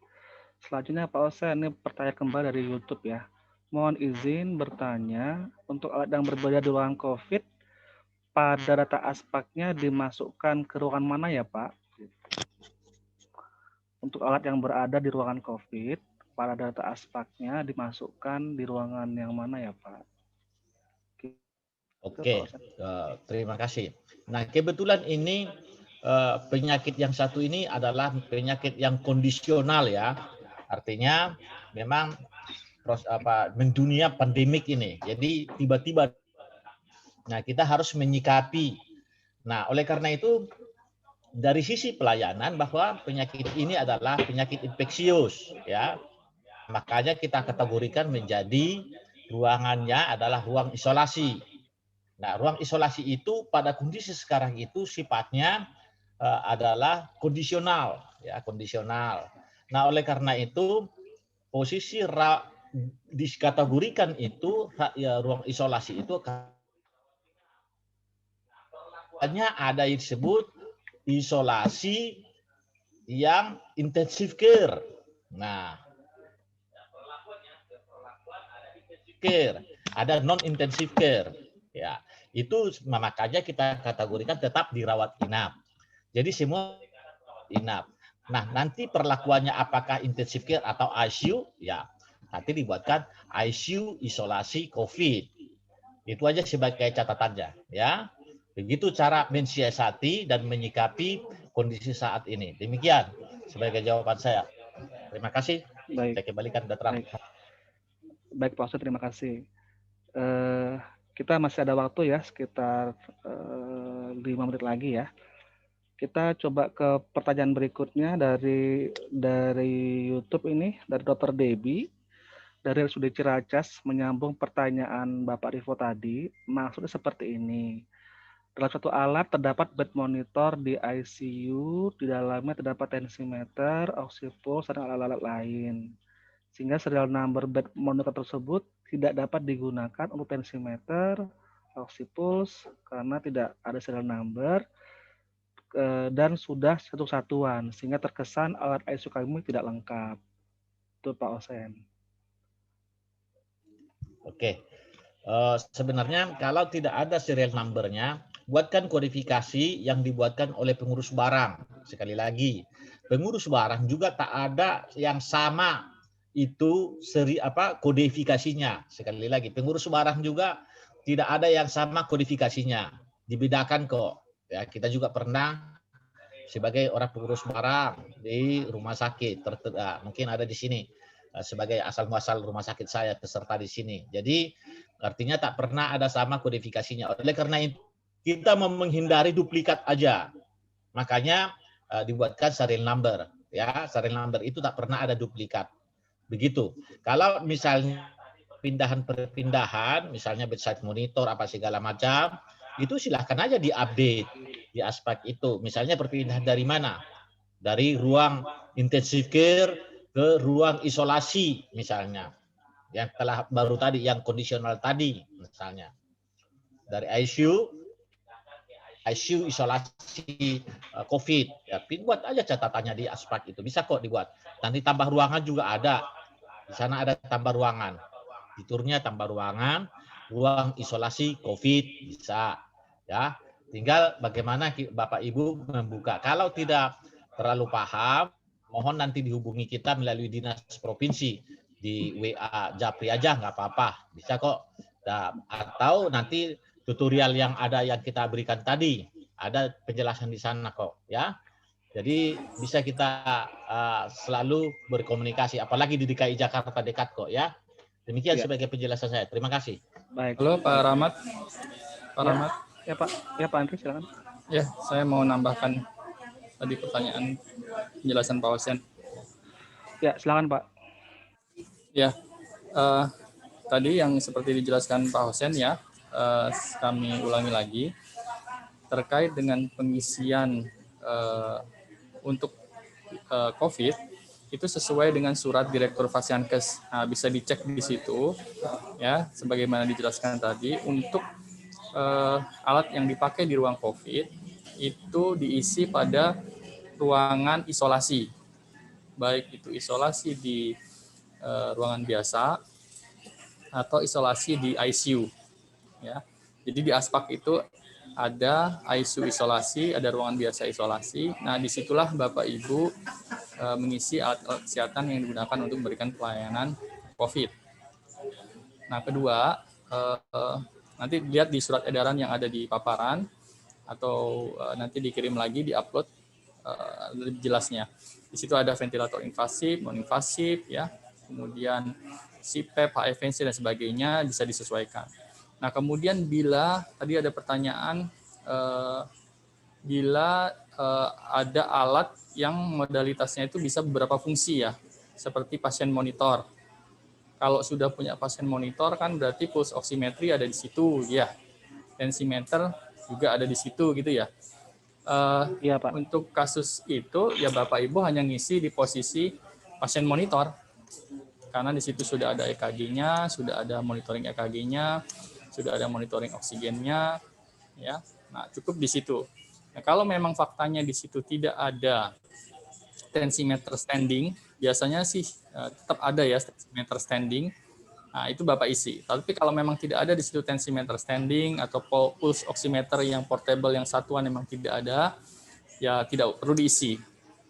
Selanjutnya Pak Hosen, ini pertanyaan kembali dari YouTube ya. Mohon izin bertanya, untuk alat yang berbeda di ruangan COVID, pada data aspaknya dimasukkan ke ruangan mana ya Pak? Untuk alat yang berada di ruangan COVID, pada data aspaknya dimasukkan di ruangan yang mana ya Pak? Oke, terima kasih. Nah, kebetulan ini penyakit yang satu ini adalah penyakit yang kondisional ya. Artinya memang mendunia pandemik ini. Jadi tiba-tiba, nah kita harus menyikapi. Nah, oleh karena itu dari sisi pelayanan bahwa penyakit ini adalah penyakit infeksius ya. Makanya kita kategorikan menjadi ruangannya adalah ruang isolasi. Nah, ruang isolasi itu pada kondisi sekarang itu sifatnya adalah kondisional ya, kondisional. Nah, oleh karena itu posisi dikategorikan itu ya, ruang isolasi itu hanya ada yang disebut isolasi yang intensive care. Nah, ada non intensive care ya, itu makanya kita kategorikan tetap dirawat inap. Jadi semua inap. Nah, nanti perlakuannya apakah intensive care atau ICU ya, nanti dibuatkan ICU isolasi COVID. Itu aja sebagai catatannya ya. Begitu cara mensiasati dan menyikapi kondisi saat ini. Demikian sebagai jawaban saya. Terima kasih. Baik. Saya kembalikan Dr. Baik Pak Ustadz, terima kasih. Kita masih ada waktu ya, sekitar 5 menit lagi ya. Kita coba ke pertanyaan berikutnya dari YouTube ini, dari Dr. Debbie, dari RSUD Ciracas, menyambung pertanyaan Bapak Rivo tadi. Maksudnya seperti ini. Dalam satu alat terdapat bed monitor di ICU, di dalamnya terdapat tensimeter, oxypulse, dan alat-alat lain. Sehingga serial number bed monitor tersebut tidak dapat digunakan untuk tensimeter, oxypulse, karena tidak ada serial number, dan sudah satu satuan, sehingga terkesan alat ICU kami tidak lengkap. Itu Pak Osen. Oke, sebenarnya kalau tidak ada serial number-nya, buatkan kodifikasi yang dibuatkan oleh pengurus barang. Sekali lagi, pengurus barang juga tak ada yang sama itu kodifikasinya. Sekali lagi, pengurus barang juga tidak ada yang sama kodifikasinya. Dibedakan kok. Ya, kita juga pernah sebagai orang pengurus barang di rumah sakit, mungkin ada di sini sebagai asal muasal rumah sakit saya peserta di sini. Jadi artinya tak pernah ada sama kodifikasinya. Oleh karena itu kita mau menghindari duplikat aja. Makanya dibuatkan serial number. Ya, serial number itu tak pernah ada duplikat. Begitu. Kalau misalnya perpindahan, misalnya bedside monitor apa segala macam, itu silahkan aja diupdate di aspek itu. Misalnya perpindahan dari mana? Dari ruang intensive care ke ruang isolasi misalnya. Yang telah baru tadi, yang kondisional tadi misalnya. Dari ICU isolasi COVID. Ya, buat aja catatannya di aspek itu. Bisa kok dibuat. Nanti tambah ruangan juga ada. Di sana ada tambah ruangan. Fiturnya tambah ruangan, ruang isolasi COVID bisa. Ya, tinggal bagaimana Bapak Ibu membuka. Kalau tidak terlalu paham, mohon nanti dihubungi kita melalui dinas provinsi di WA Japri aja nggak apa-apa, bisa kok. Nah, atau nanti tutorial yang ada yang kita berikan tadi ada penjelasan di sana kok, ya. Jadi bisa kita selalu berkomunikasi, apalagi di DKI Jakarta dekat kok ya. Demikian sebagai penjelasan saya. Terima kasih. Baik. Halo Pak Rahmat. Pak Ya. Rahmat. Ya Pak. Ya Pak Andri silakan. Ya, saya mau nambahkan tadi pertanyaan penjelasan Pak Hosen. Ya silakan Pak. Ya, tadi yang seperti dijelaskan Pak Hosen ya, kami ulangi lagi terkait dengan pengisian untuk COVID itu sesuai dengan surat Direktur Fasiankes. Nah, bisa dicek di situ ya, sebagaimana dijelaskan tadi. Untuk alat yang dipakai di ruang COVID itu diisi pada ruangan isolasi, baik itu isolasi di ruangan biasa atau isolasi di ICU. Ya, jadi di Aspak itu ada ICU isolasi, ada ruangan biasa isolasi. Nah, disitulah Bapak Ibu mengisi alat kesehatan yang digunakan untuk memberikan pelayanan COVID. Nah, kedua, nanti lihat di surat edaran yang ada di paparan atau nanti dikirim lagi, diupload lebih jelasnya. Di situ ada ventilator invasif, non-invasif, ya, kemudian CPAP, HFNC dan sebagainya bisa disesuaikan. Nah, kemudian bila tadi ada pertanyaan, bila ada alat yang modalitasnya itu bisa beberapa fungsi ya, seperti pasien monitor. Kalau sudah punya pasien monitor kan berarti pulse oximetry ada di situ ya, tensimeter juga ada di situ gitu ya. Iya Pak. Untuk kasus itu ya Bapak Ibu hanya ngisi di posisi pasien monitor, karena di situ sudah ada EKG-nya, sudah ada monitoring EKG-nya, sudah ada monitoring oksigennya, ya. Nah, cukup di situ. Nah, kalau memang faktanya di situ tidak ada tensimeter standing, biasanya sih tetap ada ya tensimeter standing. Nah, itu Bapak isi. Tapi kalau memang tidak ada di situ tensimeter standing atau pulse oximeter yang portable yang satuan memang tidak ada, ya tidak perlu diisi.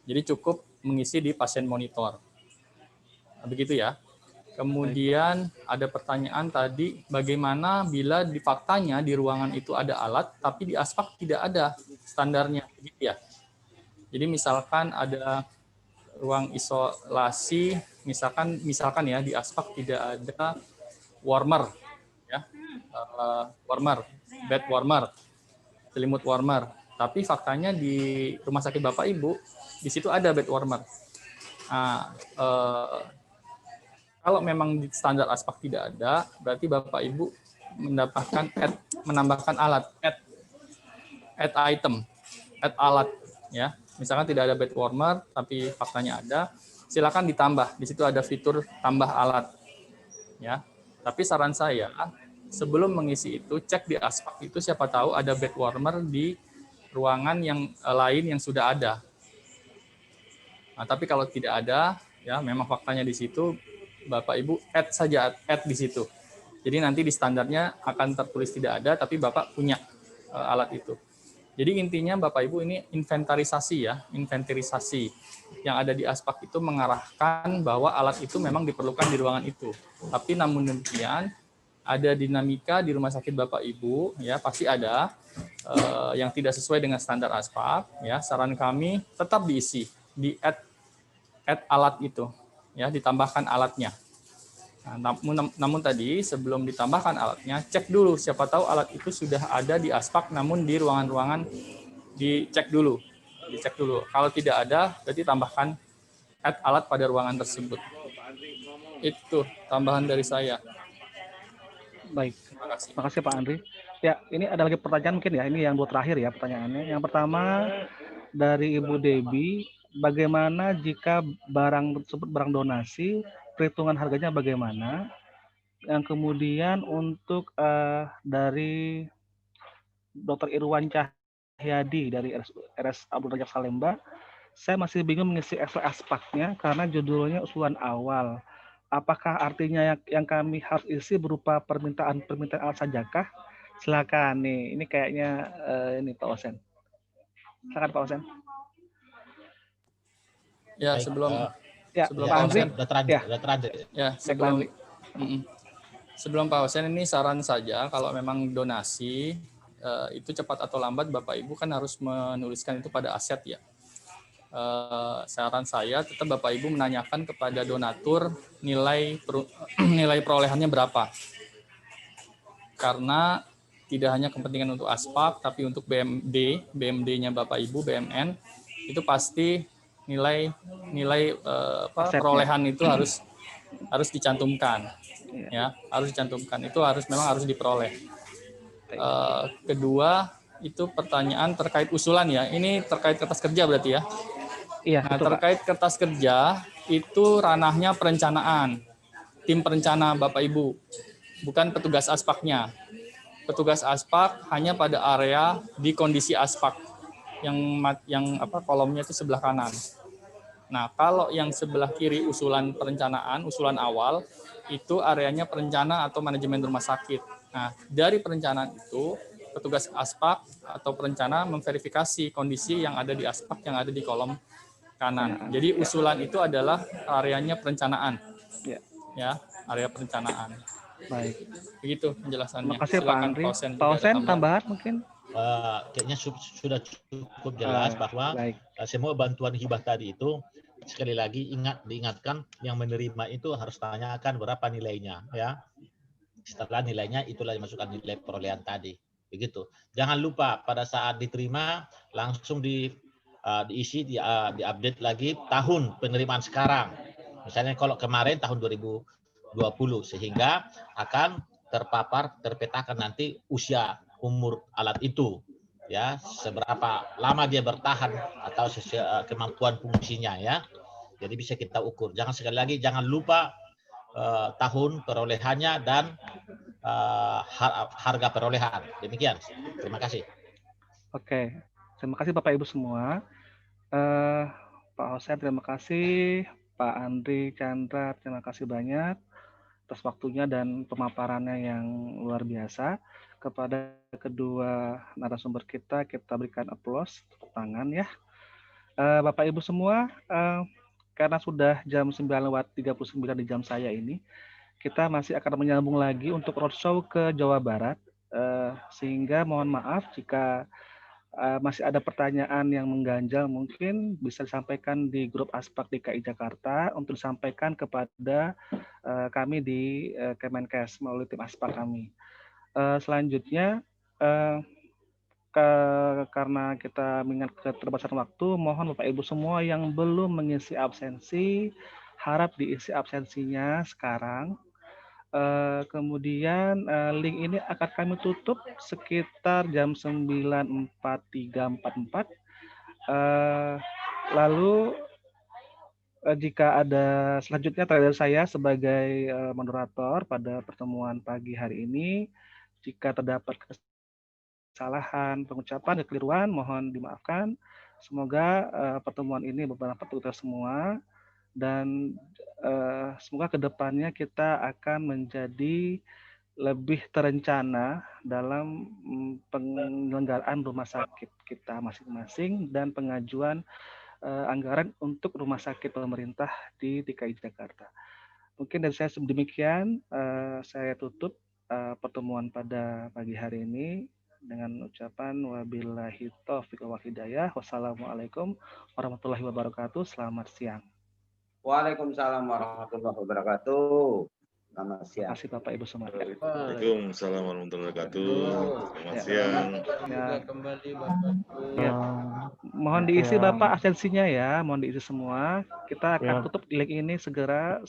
Jadi cukup mengisi di pasien monitor. Nah, begitu ya. Kemudian ada pertanyaan tadi, bagaimana bila di faktanya di ruangan itu ada alat, tapi di Aspak tidak ada standarnya, gitu ya. Jadi misalkan ada ruang isolasi, misalkan ya di Aspak tidak ada warmer, ya, bed warmer, selimut warmer. Tapi faktanya di rumah sakit Bapak Ibu di situ ada bed warmer. Nah, kalau memang di standar Aspak tidak ada, berarti Bapak Ibu menambahkan alat, add item, add alat, ya. Misalkan tidak ada bed warmer, tapi faktanya ada, silakan ditambah. Di situ ada fitur tambah alat, ya. Tapi saran saya, sebelum mengisi itu, cek di Aspak itu siapa tahu ada bed warmer di ruangan yang lain yang sudah ada. Nah, tapi kalau tidak ada, ya memang faktanya di situ, Bapak Ibu add saja, add di situ. Jadi nanti di standarnya akan tertulis tidak ada, tapi Bapak punya alat itu. Jadi intinya Bapak Ibu ini inventarisasi ya, inventarisasi yang ada di Aspak itu mengarahkan bahwa alat itu memang diperlukan di ruangan itu. Tapi namun demikian ada dinamika di rumah sakit Bapak Ibu ya, pasti ada yang tidak sesuai dengan standar Aspak ya. Saran kami tetap diisi, di add alat itu ya, ditambahkan alatnya. Nah, namun tadi sebelum ditambahkan alatnya, cek dulu siapa tahu alat itu sudah ada di Aspak, namun di ruangan-ruangan dicek dulu. Kalau tidak ada, berarti tambahkan add alat pada ruangan tersebut. Itu tambahan dari saya. Baik, terima kasih Pak Andri. Ya, ini ada lagi pertanyaan mungkin ya, ini yang dua terakhir ya pertanyaannya. Yang pertama dari Ibu Debbie, bagaimana jika barang tersebut barang donasi, perhitungan harganya bagaimana? Yang kemudian untuk dari Dr. Irwan Cahyadi dari RS Abdul Razak Salemba, saya masih bingung mengisi Aspaknya karena judulnya usulan awal. Apakah artinya yang kami harus isi berupa permintaan alat sajakah? Silakan nih, ini kayaknya ini Pak Osen. Silakan Pak Osen. Ya, baik, sebelum Pak Andri, sebelum Pak Hosen ini saran saja, kalau memang donasi itu cepat atau lambat Bapak Ibu kan harus menuliskan itu pada aset ya. saran saya tetap Bapak Ibu menanyakan kepada donatur nilai perolehannya berapa. Karena tidak hanya kepentingan untuk aspak, tapi untuk BMD-nya Bapak Ibu, BMN, itu pasti nilai perolehan itu harus dicantumkan, ya, harus dicantumkan. Itu memang harus diperoleh. Kedua, itu pertanyaan terkait usulan ya. Ini terkait kertas kerja berarti ya? Iya, Nah, betul, terkait kertas kerja, itu ranahnya perencanaan. Tim perencana Bapak Ibu, bukan petugas aspaknya. Petugas aspak hanya pada area di kondisi aspak yang kolomnya itu sebelah kanan. Nah, kalau yang sebelah kiri usulan perencanaan, usulan awal, itu areanya perencana atau manajemen rumah sakit. Nah, dari perencanaan itu, petugas aspak atau perencana memverifikasi kondisi yang ada di aspak yang ada di kolom kanan. Jadi usulan itu adalah areanya perencanaan. Ya, area perencanaan. Baik. Begitu penjelasannya. Terima kasih Pak Silakan Andri. Pak Osen Pak juga ada Osen, tambahan mungkin? Kayaknya sudah cukup jelas bahwa semua bantuan hibah tadi itu sekali lagi diingatkan yang menerima itu harus tanyakan berapa nilainya ya. Setelah nilainya itulah dimasukkan nilai perolehan tadi. Begitu. Jangan lupa pada saat diterima langsung diisi diupdate lagi tahun penerimaan sekarang. Misalnya kalau kemarin tahun 2020 sehingga akan terpetakan nanti usia umur alat itu ya, seberapa lama dia bertahan atau kemampuan fungsinya ya. Jadi bisa kita ukur. Sekali lagi jangan lupa tahun perolehannya dan harga perolehan. Demikian. Terima kasih. Oke. Terima kasih Bapak Ibu semua. Pak Osen terima kasih, Pak Andri Chandra terima kasih banyak atas waktunya dan pemaparannya yang luar biasa. Kepada kedua narasumber kita berikan aplaus, tepuk tangan ya. Bapak Ibu semua, karena sudah jam 9:39 di jam saya ini, kita masih akan menyambung lagi untuk roadshow ke Jawa Barat, sehingga mohon maaf jika masih ada pertanyaan yang mengganjal, mungkin bisa disampaikan di grup Aspak DKI Jakarta untuk disampaikan kepada kami di Kemenkes melalui tim Aspak kami. Selanjutnya, karena kita mengingat keterbatasan waktu, mohon Bapak Ibu semua yang belum mengisi absensi, harap diisi absensinya sekarang. Kemudian link ini akan kami tutup sekitar jam 9:43.44. Lalu jika ada selanjutnya dari saya sebagai moderator pada pertemuan pagi hari ini, jika terdapat kesalahan pengucapan, kekeliruan, mohon dimaafkan. Semoga pertemuan ini bermanfaat untuk kita semua. Dan semoga kedepannya kita akan menjadi lebih terencana dalam penyelenggaraan rumah sakit kita masing-masing dan pengajuan anggaran untuk rumah sakit pemerintah di DKI Jakarta. Mungkin dari saya demikian, saya tutup pertemuan pada pagi hari ini dengan ucapan wabillahi taufiq wal hidayah. Wassalamualaikum warahmatullahi wabarakatuh. Selamat siang. Waalaikumsalam warahmatullahi wabarakatuh. Selamat siang. Terima kasih Bapak Ibu semua. Waalaikumsalam warahmatullahi wabarakatuh. Selamat siang. Kembali Bapak. Ya. Mohon diisi Bapak absensinya ya, mohon diisi semua. Kita akan tutup link ini segera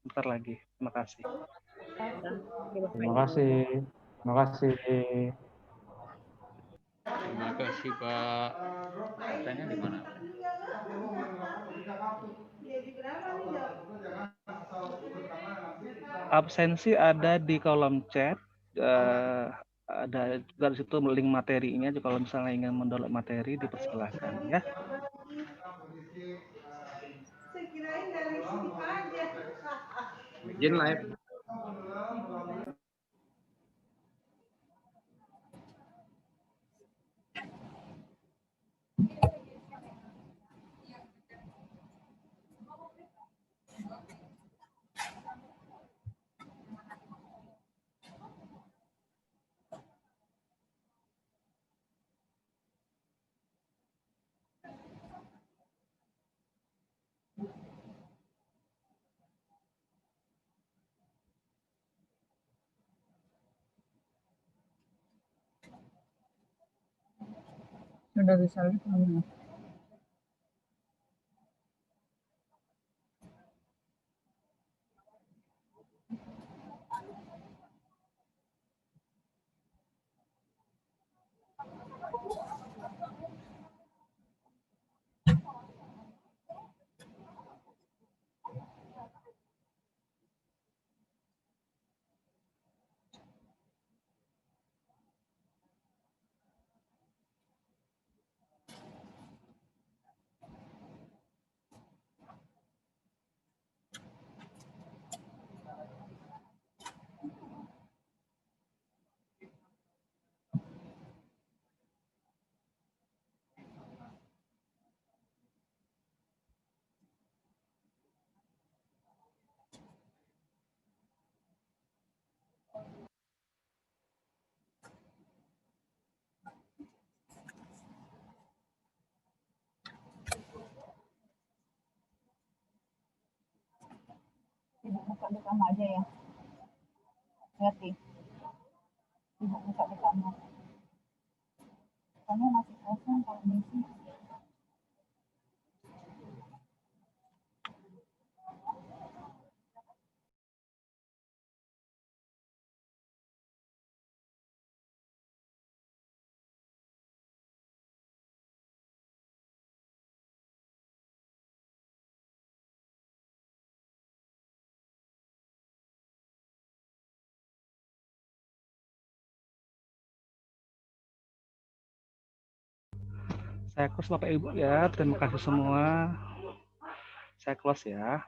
bentar lagi. Terima kasih. Terima kasih. Terima kasih. Terima kasih Pak. Tanya di mana? Absensi ada di kolom chat. Ada juga di situ link materinya. Jadi kalau misalnya ingin mendownload materi, dipersilahkan ya. Izin live. Udah bisa lihat belum? Ibu buka di kamar aja ya. Ngerti? Ibu buka di kamar. Soalnya masih kosong kalau diisi. Saya close Bapak Ibu ya. Terima kasih semua. Saya close ya.